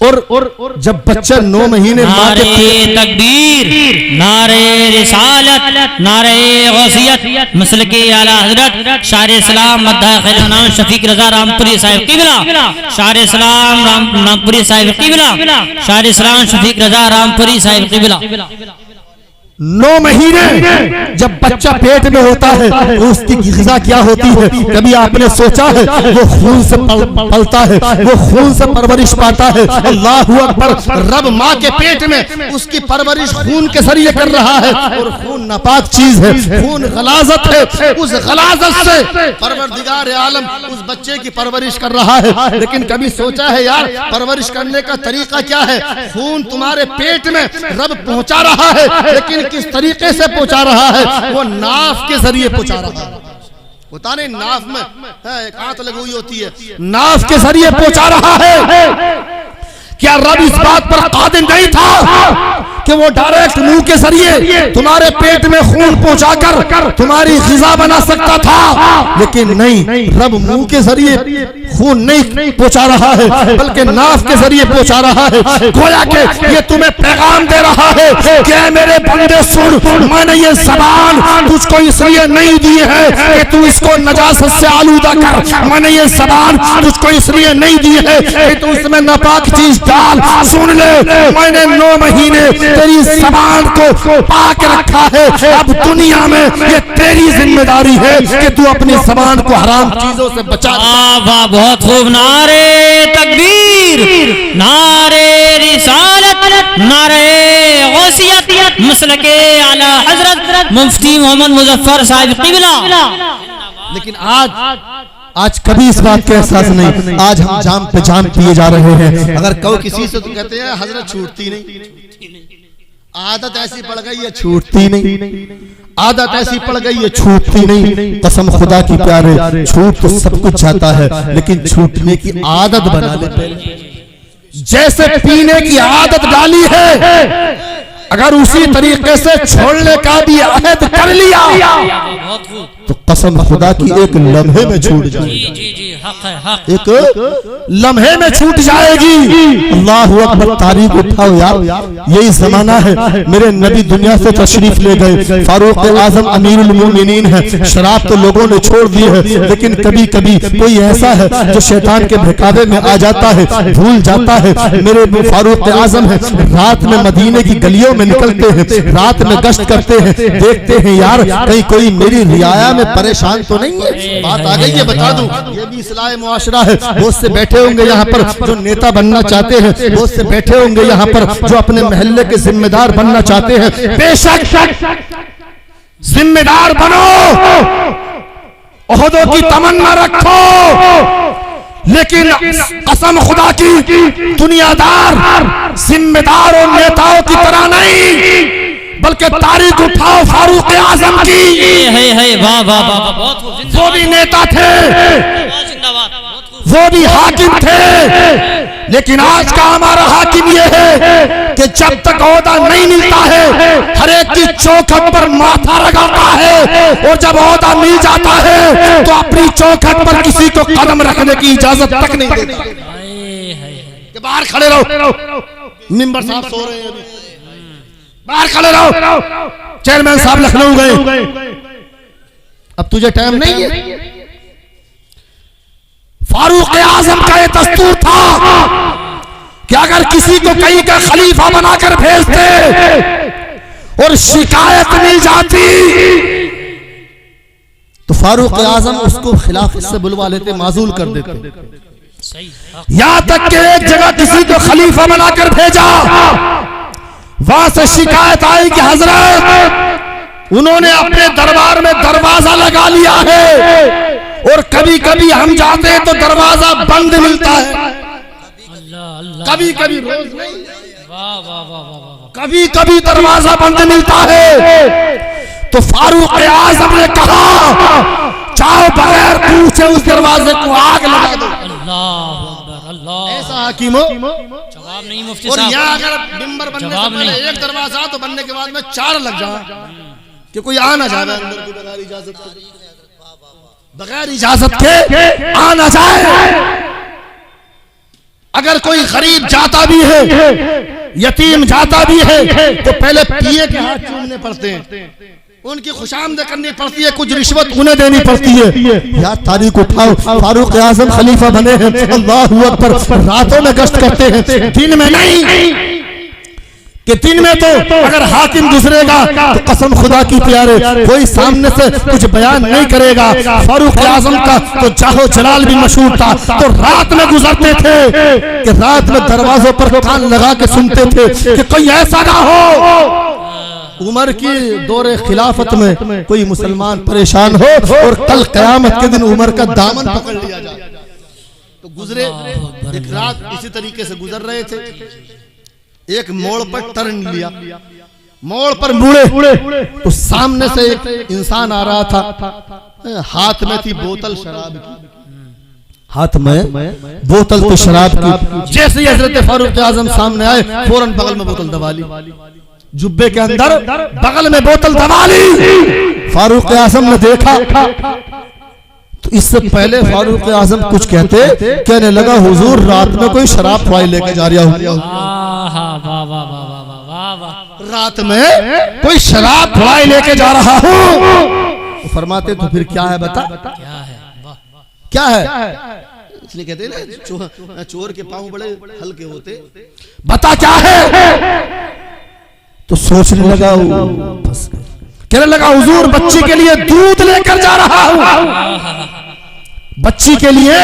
[SPEAKER 3] और जब बच्चा 9 महीने माँ के पेट,
[SPEAKER 2] तकबीर, नारे रिसालत, नारे गौसियत, मसलके आला हजरत शायर इस्लाम मद्दाह खैर नाम शफीक रजा रामपुरी साहिब क़िबला, शायर इस्लाम रामपुरी साहिब क़िबला, शायर इस्लाम शफीक रजा रामपुरी साहिब क़िबला।
[SPEAKER 3] 9 महीने जब बच्चा पेट में होता है तो उसकी ग़िज़ा क्या होती है? कभी आपने सोचा है? वो खून से पलता है, वो खून से परवरिश पाता है। अल्लाहु अकबर। रब माँ के पेट में उसकी परवरिश खून के जरिए कर रहा है और खून नापाक चीज है, खून गलाजत है। उस गलाजत से परवरदिगार आलम उस बच्चे की परवरिश कर रहा है। लेकिन कभी सोचा है यार परवरिश करने का तरीका क्या है? खून तुम्हारे पेट में रब पहुंचा रहा है, लेकिन किस तरीके से पहुंचा रहा है? वो नाफ के जरिए पहुंचा रहा है। होता नहीं नाफ में एक आंत लगी हुई होती है, नाफ के जरिए पहुंचा रहा है। क्या रब इस बात पर कादिर नहीं था कि वो डायरेक्ट मुंह के जरिए तुम्हारे पेट में खून पहुंचाकर तुम्हारी ग़िज़ा बना सकता था? लेकिन नहीं, रब मुंह के जरिए खून नहीं पहुंचा रहा है बल्कि नाफ के जरिए पहुंचा रहा है। गोया कि ये तुम्हें पैगाम दे रहा है कि मेरे बंदे सुन, मैंने ये ज़बान तुझको इसलिए नहीं दी है कि तू इसको नजासत से आलूदा कर। मैंने ये ज़बान तुझको इसलिए नहीं दी है कि तू इसमें नापाक चीज डाल। सुन ले, मैंने 9 महीने तेरी ज़बान को पाक रखा है। अब दुनिया में ये तेरी जिम्मेदारी है कि तू अपनी ज़बान को हराम चीजों से बचा।
[SPEAKER 2] वाह, बहुत खूब। नारे तकबीर, नारे रिसालत, नारे गौसियत, मसलके आला हजरत मुफ्ती मोहम्मद मुजफ्फर साहिब क़िबला।
[SPEAKER 3] लेकिन आज कभी इस बात का एहसास नहीं। आज हम जाम पे जाम पिए जा रहे हैं। अगर कहो किसी से तो कहते हैं हजरत छूटती नहीं, आदत ऐसी पड़ गई है छूटती नहीं, आदत ऐसी पड़ गई है छूटती नहीं। कसम खुदा की प्यारे, छूट तो सब कुछ जाता है लेकिन छूटने की आदत बना लेते। जैसे पीने की आदत डाली है, अगर उसी तरीके से छोड़ने का भी अहद कर लिया तो कसम खुदा की एक लम्हे में छूट जाएगी, एक लम्हे में छूट जाएगी। अल्लाहु अकबर। तारीख उठाओ यार, यही जमाना है। मेरे नबी दुनिया से तशरीफ ले गए, फारूक आजम अमीरुल मोमिनीन है। शराब तो लोगों ने छोड़ दी है, लेकिन कभी कभी कोई ऐसा है जो शैतान के बहकावे में आ जाता है, भूल जाता है। मेरे फारूक आजम है, रात में मदीने की गलियों में निकलते हैं, रात में गश्त करते हैं, देखते हैं यार कहीं कोई मेरी रियाया में परेशान तो नहीं है। बात आ गई है, बता दूं, ये भी इस्लाह मुआशरा है। बहुत से बैठे होंगे यहाँ पर जो नेता बनना चाहते हैं, बहुत से बैठे होंगे यहाँ पर जो अपने मोहल्ले के जिम्मेदार बनना चाहते हैं। बेशक जिम्मेदार बनो, ओहदों की तमन्ना रखो, लेकिन कसम खुदा की दुनियादार जिम्मेदार और नेताओं की तरह नहीं, बल्कि तारीख उठाओ फारूक आजम की।
[SPEAKER 2] वाह वाह वाह, बहुत खूब।
[SPEAKER 3] वो भी नेता थे, वो भी हाकिम थे, लेकिन आज का हमारा हाकिम ये है कि जब तक ओहदा नहीं मिलता है हर एक की चौखट पर माथा लगाता है, और जब ओहदा मिल जाता है तो अपनी चौखट पर किसी को कदम रखने की इजाजत तक नहीं देता कि बाहर खड़े रहो। मिंबर साहब सो रहे हैं, बाहर खड़े रहो। चेयरमैन साहब लखनऊ गए, अब तुझे टाइम नहीं है। फारूक आजम का ये दस्तूर था कि अगर किसी को कहीं का खलीफा बनाकर भेजते और शिकायत मिल जाती तो फारूक आजम उसको खिलाफत से बुलवा लेते, माजूल कर देते। यहां तक कि एक जगह किसी को खलीफा बनाकर भेजा, वहां से शिकायत आई कि हजरत उन्होंने अपने दरबार में दरवाजा लगा लिया है और कभी कभी हम जाते हैं तो दरवाजा बंद मिलता है। कभी कभी, रोज नहीं, कभी कभी दरवाजा बंद मिलता है। तो फारूक आजम ने कहा चाहो बगैर पूछे उस दरवाजे को आग लगा दो।
[SPEAKER 2] अल्लाह अकबर, अल्लाह।
[SPEAKER 3] ऐसा हाकिम हो।
[SPEAKER 2] जवाब नहीं मुफ्ती
[SPEAKER 3] और
[SPEAKER 2] साहब।
[SPEAKER 3] यहाँ अगर मिंबर बनने से पहले एक दरवाजा तो बनने के बाद में 4 लग जाए कि कोई आ ना जाए अंदर की बगैर इजाजत के, बगैर इजाजत के आ ना जाए। अगर कोई गरीब जाता भी है, यतीम जाता भी है, तो पहले पिए के हाथ चूमने पड़ते हैं, उनकी खुशामद करनी पड़ती है, कुछ रिश्वत उन्हें देनी पड़ती है। यार तारीख उठाओ, फारूक आजम खलीफा बने हैं, अल्लाहू अकबर, रातों में गश्त करते हैं, दिन में नहीं। कि दिन में तो अगर हाकिम गुजरेगा तो कसम खुदा की प्यारे कोई सामने से कुछ बयान नहीं करेगा। फारूक आजम का तो जाहो जलाल भी मशहूर था, तो रात में गुजरते थे कि रात में दरवाजों पर कान लगा के सुनते थे कि कोई ऐसा ना हो उमर की दौरे खिलाफत में कोई मुसलमान परेशान हो और कल कयामत के दिन उमर का दामन पकड़ लिया जाए। तो गुजरे एक रात इसी तरीके से गुजर रहे थे, एक मोड़ पर टर्न लिया, मोड़ पर मुड़े तो सामने से एक इंसान आ रहा था, हाथ में थी बोतल शराब की, हाथ में बोतल तो शराब की। जैसे ही हजरत फारूक आजम सामने आए फौरन बगल में बोतल दबा ली, जुब्बे के अंदर बगल में बोतल दबा ली। फारूक आजम ने देखा तो इससे पहले फारूक आजम कुछ कहने लगा हुजूर रात में कोई शराब ख्वाही लेके जा रहा हूँ, रात में कोई शराब ख्वाही लेके जा रहा हूँ। तो फरमाते तो फिर क्या है बता, क्या है? इसलिए कहते हैं ना चोर के पांव बड़े हल्के होते, बता क्या है? तो सोचने लगा, कहने लगा हुजूर बच्ची के लिए दूध लेकर जा रहा हूँ, बच्ची के लिए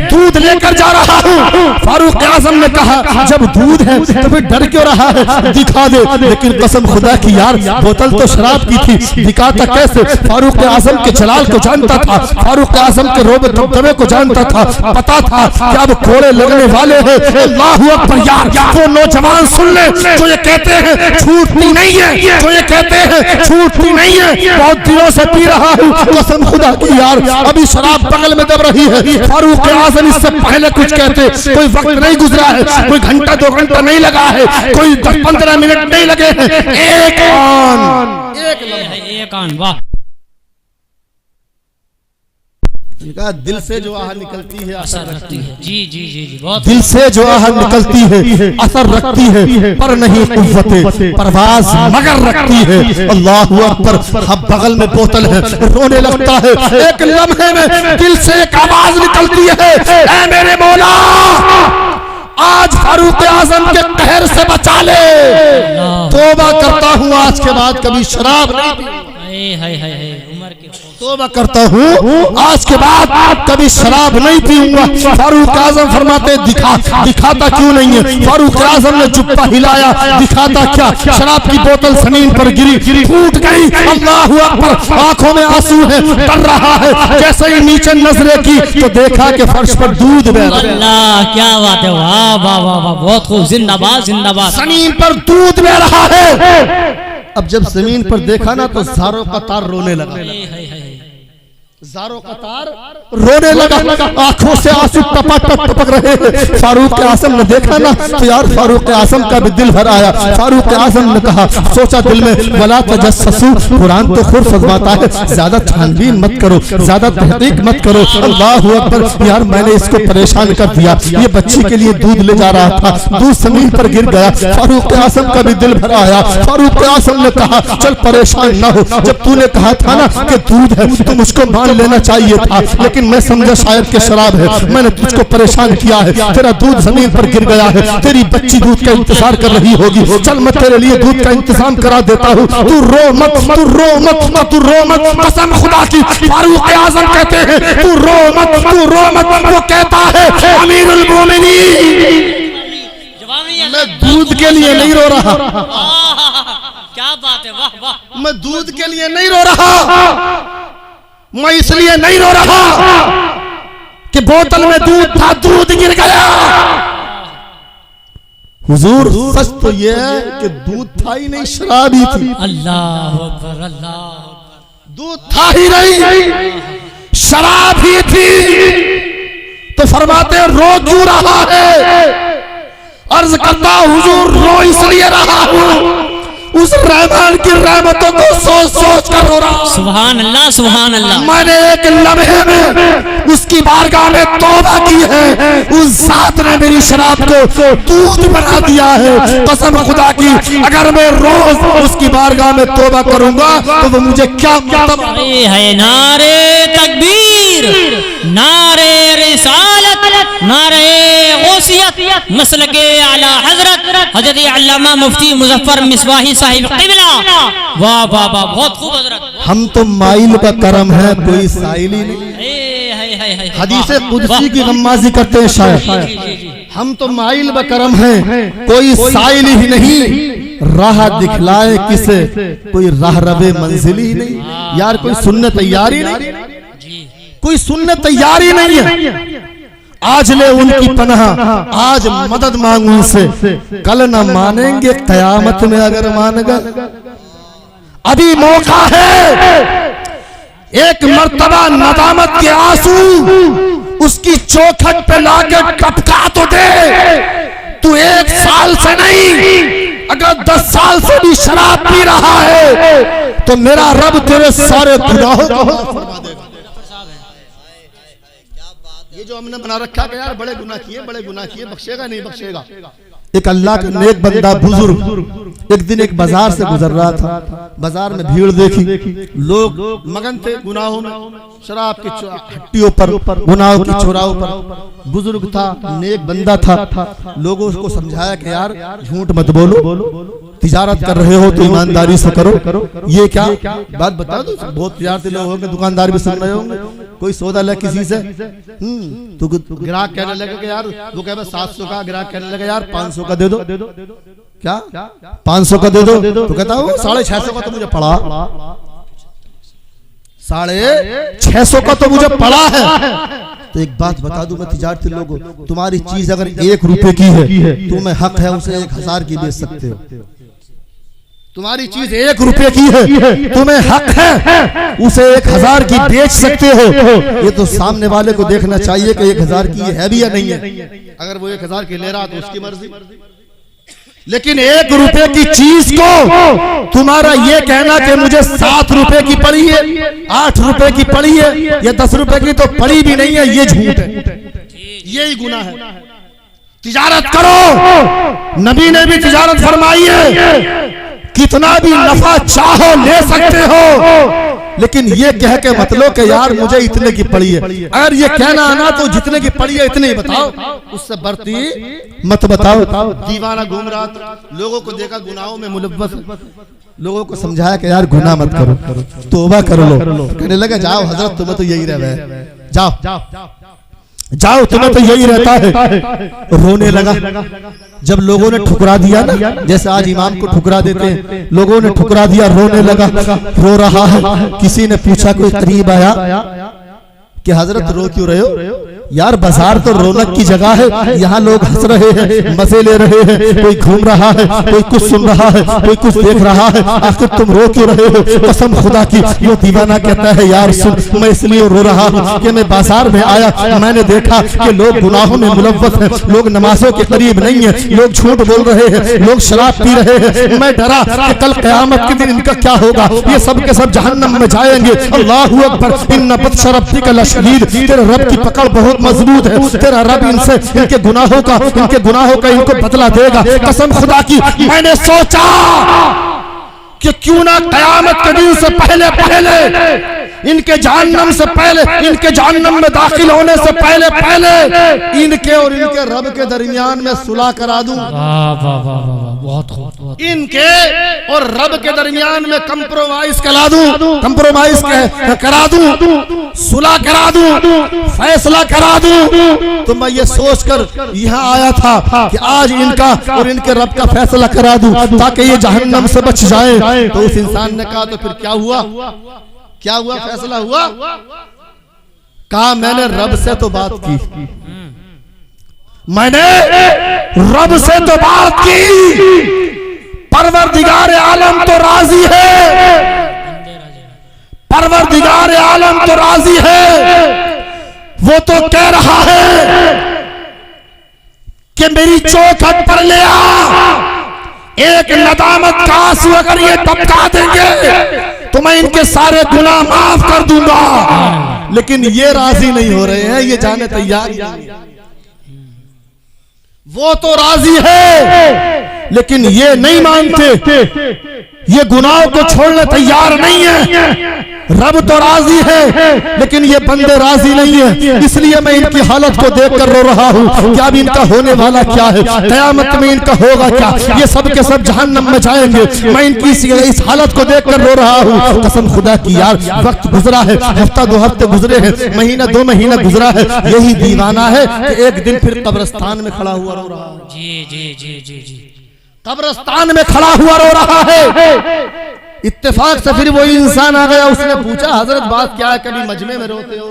[SPEAKER 3] दूध लेकर जा रहा हूँ। फारूक आजम ने कहा जब दूध है तो फिर डर क्यों रहा है, दिखा दे। लेकिन कसम खुदा की यार बोतल तो शराब की थी, दिखाता कैसे? फारूक आजम के जलाल को जानता था, फारूक आजम के रोबे दबदबे को जानता था, पता था कि अब कोड़े लगने वाले हैं। अल्लाहू अकबर यार, वो नौजवान सुन ले जो ये कहते हैं छूटती नहीं है, जो ये कहते हैं छूटती नहीं है, बहुत दिनों से पी रहा हूँ, कसम खुदा की यार अभी शराब बगल में रही है। फारूक आजम इससे पहले कुछ कहते, कोई वक्त नहीं गुजरा है, कोई घंटा 2 घंटा नहीं लगा है, कोई 10-15 मिनट नहीं लगे हैं, एक आन वाह। दिल से जो आह निकलती है असर रखती है।
[SPEAKER 2] जी जी जी जी, बहुत
[SPEAKER 3] दिल से जो आह निकलती है असर रखती है, पर नहीं कुव्वते परवाज मगर रखती है। अल्लाहू अकबर। अब बगल में बोतल है, रोने लगता है, एक लम्हे में दिल से एक आवाज निकलती है, ऐ मेरे मौला आज फारूक आजम के कहर से बचा ले, तौबा करता हूँ आज के बाद कभी शराब नहीं पीऊंगा।
[SPEAKER 2] उमर के
[SPEAKER 3] तौबा करता हूँ आज के बाद कभी शराब नहीं पीऊंगा। फारूक आजम फरमाते दिखाता क्यों नहीं है? फारूक आजम ने जुब्बा हिलाया, दिखाता क्या? शराब की बोतल जमीन पर गिरी, फूट गई। अल्लाहू अकबर। आंखों में आंसू है, डर रहा है। जैसे ही नीचे नजरें की तो देखा कि फर्श पर दूध बह रहा है।
[SPEAKER 2] अल्लाह क्या बात है, वाह वाह वाह वाह, बहुत खूब, जिंदाबाद जिंदाबाद।
[SPEAKER 3] जमीन पर दूध बह रहा है। अब जब जमीन पर देखा ना तो ज़ारों का तार रोने लगा, ज़ारों का तार रोने लगा, आंखों से आंसू टपक रहे हैं। फारूक आजम ने देखा ना तो यार फारूक आजम का भी दिल भर आया। फारूक आजम ने कहा, सोचा दिल में, वला तजस्ससू, कुरान तो खुद फरमाता है ज्यादा छानबीन मत करो, ज्यादा तहकीक मत करो। अल्लाहू अकबर। यार मैंने इसको परेशान कर दिया, ये बच्ची के लिए दूध ले जा रहा था, दूध जमीन पर गिर गया। फारूक आजम का भी दिल भर आया। फारूक आजम ने कहा चल परेशान ना हो, जब तूने कहा था ना कि दूध है तो मुझको मान लेना चाहिए था, लेकिन मैं समझा शायद के शराब है, मैंने तुझको परेशान किया है। तेरा दूध जमीन पर गिर गया है, तेरी बच्ची दूध का इंतजार कर रही होगी, चल मैं तेरे लिए दूध का इंतजाम करा देता हूँ, तू रो मत, तू रो मत, तू रो मत, कसम खुदा की। फारूक आजम कहते हैं तू रो मत, तू रो मत। वो कहता है अमीरुल मोमिनीन मैं दूध के लिए नहीं रो रहा।
[SPEAKER 2] क्या बात है, वाह वाह।
[SPEAKER 3] मैं दूध के लिए नहीं रो रहा, मैं इसलिए नहीं रो रहा कि बोतल में दूध था, दूध गिर गया। हुजूर सच तो ये है कि दूध था ही नहीं, शराब ही थी।
[SPEAKER 2] अल्लाह अकबर, अल्लाह
[SPEAKER 3] दूध था ही नहीं, शराब ही थी। तो फरमाते रो क्यों रहा है? अर्ज करता हुजूर रो इसलिए रहा हूं, उस रहमान की रहमतों को सोच सोच कर रो रहा।
[SPEAKER 2] सुभान अल्लाह, सुभान अल्लाह।
[SPEAKER 3] मैंने एक लम्हे में उसकी बारगाह में तौबा की है, उस जात ने मेरी शराब को दूध बना दिया है। कसम खुदा की अगर मैं रोज उसकी बारगाह में तौबा करूंगा तो वो मुझे क्या
[SPEAKER 2] है। नारे तकबीर, नारे रिसालत, नारे गौसियत, मसलके आला हजरत हजरत अल्लामा मुफ्ती मुजफ्फर मिसबाही साहिब क़िबला। वाह वाह वाह, बहुत खूब हजरत।
[SPEAKER 3] हम तो माइल का करम है, कोई साइल ही नहीं। हदीस कुदसी की गम्माजी करते हैं शायद, हम तो माइल ब करम है, कोई साइल ही नहीं। राह दिखलाए किसे, कोई राह रबे मंजिल ही नहीं। यार कोई सुनने तैयार ही नहीं, कोई सुनने तैयार ही नहीं है। आज ले उनकी पनाह, आज मदद मांगू उनसे, कल न मानेंगे कयामत में अगर मान गए। अभी मौका है, एक मर्तबा नदामत के आंसू उसकी चौखट पे लाके टपका तो दे। तू 1 साल से नहीं, अगर 10 साल से भी शराब पी रहा है तो मेरा रब तेरे सारे गुनाहों को फरमा देगा। ये जो हमने बना रखा है यार बड़े गुनाह किए, बड़े गुनाह किए, बख्शेगा नहीं बख्शेगा। एक अल्लाह का नेक बंदा बुजुर्ग एक दिन एक बाजार से गुजर रहा था। बाजार में भीड़ देखी, लोग मगन थे गुनाहों में, शराब की हट्टियों पर, गुनाहों की चोराहों पर। बुजुर्ग था, नेक बंदा था। लोगों को समझाया कि यार झूठ मत बोलो, तिजारत कर रहे हो तो ईमानदारी से करो। ये क्या बात बता दो, बहुत तिजारती लोग होंगे, दुकानदार भी सुन रहे होंगे। कोई सौदा ले किसी से, तो ग्राहक कहने लगे कि यार, वो कहे 700 का, ग्राहक कहने लगे यार 500 का दे दो। क्या 500 का दे दो? तो कहता हूँ 650 का तो मुझे पड़ा, 650 का तो मुझे पड़ा है। तो एक बात बता दूं मैं तिजारती लोगों, तुम्हारी चीज अगर 1 रुपए की है, तुम्हें हक है उसे 1000 की बेच सकते हो। तुम्हारी चीज 1 रुपए की है, तुम्हें हक है उसे 1000 की बेच सकते हो। ये तो सामने वाले को देखना चाहिए कि 1000 की है भी या नहीं है। अगर वो 1000 की ले रहा तो उसकी मर्जी, लेकिन 1 रुपए की चीज को तुम्हारा ये कहना कि मुझे 7 रुपए की पड़ी है, 8 रुपए की पड़ी है, या 10 रुपए की तो पड़ी भी नहीं है, ये झूठ है, यही गुनाह है। तिजारत करो, नबी ने भी तिजारत फरमाई है, कितना भी नफा चाहो ले सकते हो, लेकिन ये कह के मतलब कि यार मुझे इतने की पड़ी है। अगर ये कहना आना तो जितने की पड़ी है इतने ही बताओ, उससे बढ़ती मत बताओ। दीवाना घूम रहा था, लोगों को देखा गुनाहों में मुलव्वस, लोगों को समझाया कि यार गुनाह मत करो, तौबा कर लो। कहने लगा जाओ हजरत, तुम्हें तो यही रहे, जाओ जाओ, तुम्हें तो यही रहता है। रोने लगा। जब लोगों ने ठुकरा दिया ना, जैसे आज इमाम को ठुकरा देते हैं, लोगों ने ठुकरा दिया, रोने लगा, रो रहा है। किसी ने पूछा, कोई करीब आया कि हजरत रो क्यों रहे हो? यार बाजार तो रौनक की जगह है, यहाँ लोग हंस रहे हैं, मजे ले रहे हैं, कोई घूम रहा है, कोई कुछ सुन रहा है, कोई कुछ देख रहा है, आखिर तुम रो क्यों रहे हो? कसम खुदा की वो दीवाना कहता है यार सुन, मैं इसलिए रो रहा हूँ कि मैं बाजार में आया, मैंने देखा कि लोग गुनाहों में मुलव्वस हैं, लोग नमाजों के करीब नहीं है, लोग झूठ बोल रहे हैं, लोग शराब पी रहे हैं। मैं डरा कि कल क़यामत के दिन इनका क्या होगा, ये सब के सब जहन्नम में जाएंगे। अल्लाहू अकबर, इन्ना बत्श रब्बिका लशदीद, तेरे रब की पकड़ बहुत मजबूत है, तेरा रब इनसे इनके गुनाहों का इनको बदला देगा। कसम खुदा की मैंने सोचा कि क्यों ना क़यामत के दिन से पहले इनके जहन्नम से पहले, इनके जहन्नम में दाखिल होने से पहले इनके और इनके रब के दरमियान में सुलह करा दूं।
[SPEAKER 2] बहुत खूब।
[SPEAKER 3] इनके और रब के दरमियान में कंप्रोमाइज करा दूं, सुलह करा दूं, फैसला करा दूं। तो मैं ये सोचकर यहाँ आया था कि आज इनका और इनके रब का फैसला करा दूं ताकि ये जहन्नम से बच जाए। तो उस इंसान ने कहा, तो फिर क्या हुआ? फैसला हुआ? कहा मैंने रब से तो बात की, मैंने रब से तो बात की, परवरदिगार आलम तो राजी है, परवरदिगार आलम तो राजी है। वो तो कह रहा है कि मेरी चौखट पर ले आ, एक नदामत का आंसू अगर ये टपका देंगे तो मैं इनके सारे गुनाह माफ कर दूंगा। लेकिन ये राजी नहीं हो रहे हैं, ये जाने तैयार। वो तो राजी है लेकिन ये नहीं मानते, ये गुनाहों को छोड़ने तैयार नहीं है। रब तो राजी है लेकिन ये बंदे राजी नहीं है। इसलिए मैं इनकी हालत को देखकर रो रहा हूँ। क्या भी इनका होने वाला क्या है, कयामत में इनका होगा क्या, ये सब के सब जहन्नम में जाएंगे। मैं इनकी इस हालत को देखकर रो रहा हूँ। कसम खुदा की यार, वक्त गुजरा है, हफ्ता 2 हफ्ते गुजरे हैं, महीना 2 महीना गुजरा है। यही दीवाना है कि एक दिन फिर कब्रिस्तान में खड़ा हुआ रो रहा है।
[SPEAKER 2] जी जी जी जी जी,
[SPEAKER 3] कब्रिस्तान में खड़ा हुआ रो रहा है। इत्तेफाक से फिर वही इंसान आ गया, उसने पूछा हजरत बात क्या है, कभी मजमे में रोते हो,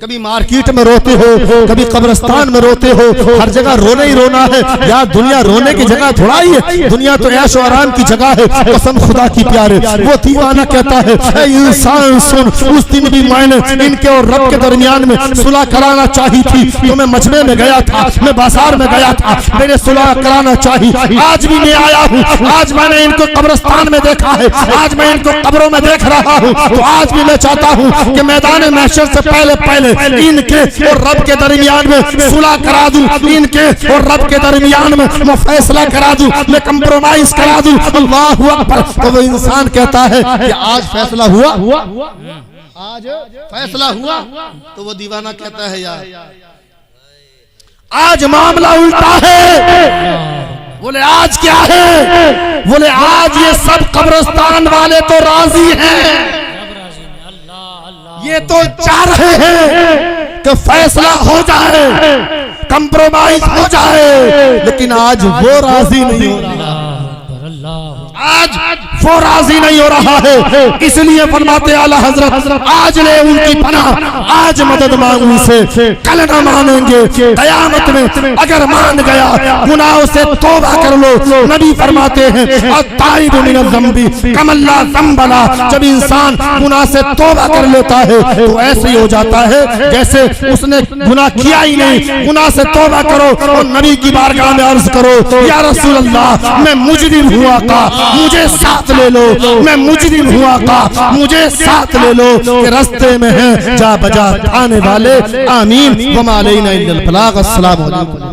[SPEAKER 3] कभी मार्केट में रोते हो, कभी कब्रिस्तान में रोते हो, हर जगह रोना ही रोना है यार। दुनिया रोने की जगह थोड़ा ही है, दुनिया तो ऐश और आराम की जगह है। कसम खुदा की प्यारे, वो दीवाना कहता है इंसान सुन, उस दिन भी मैंने इनके और रब के दरमियान में सुलह कराना चाहिए थी, तो मैं मजमे में गया था, मैं बाजार में गया था, मैंने सुलह कराना चाहिए। आज भी मैं आया हूँ, आज मैंने इनको कब्रिस्तान में देखा है, आज मैं इनको कब्रों में देख रहा हूँ। तो आज भी मैं चाहता हूँ कि मैदान महशर से पहले पहले इनके और रब के दरमियान में सुलह करा दूं, इनके और रब के दरमियान में मैं फैसला करा दूं, मैं कंप्रोमाइज करा दूं। अल्लाहू अकबर। तो वो इंसान कहता है कि आज फैसला हुआ, आज फैसला हुआ। तो वो दीवाना कहता है यार आज मामला उल्टा है। बोले आज क्या है, बोले आज ये सब कब्रिस्तान वाले तो राजी हैं, ये तो चाह रहे हैं कि फैसला हो जाए, कंप्रोमाइज हो जाए, लेकिन आज वो राजी नहीं हो रहा, आज वो राजी नहीं हो रहा है। इसलिए फरमाते आला हजरत आज ले उनकी पनाह, आज मदद मांग उनसे, कल न मानेंगे कयामत में अगर मान गया गुनाहों से तौबा कर लो। नबी फरमाते हैं अत्ताइबु मिनल ज़ंबी कमल्ला ज़ंबला, जब इंसान गुनाह से तौबा कर लेता है तो ऐसे ही हो जाता है जैसे उसने गुनाह किया ही नहीं। गुनाह से तौबा करो और नबी की बारगाह में अर्ज करो या रसूल अल्लाह मैं मुजरिम हुआ का मुझे साथ ले लो, मैं मुजरिम हुआ का मुझे साथ ले लो, कि रास्ते में है जा बजा आने वाले। आमीन। वमा अलैना इल्लल बलाग। अस्सलामु अलैकुम।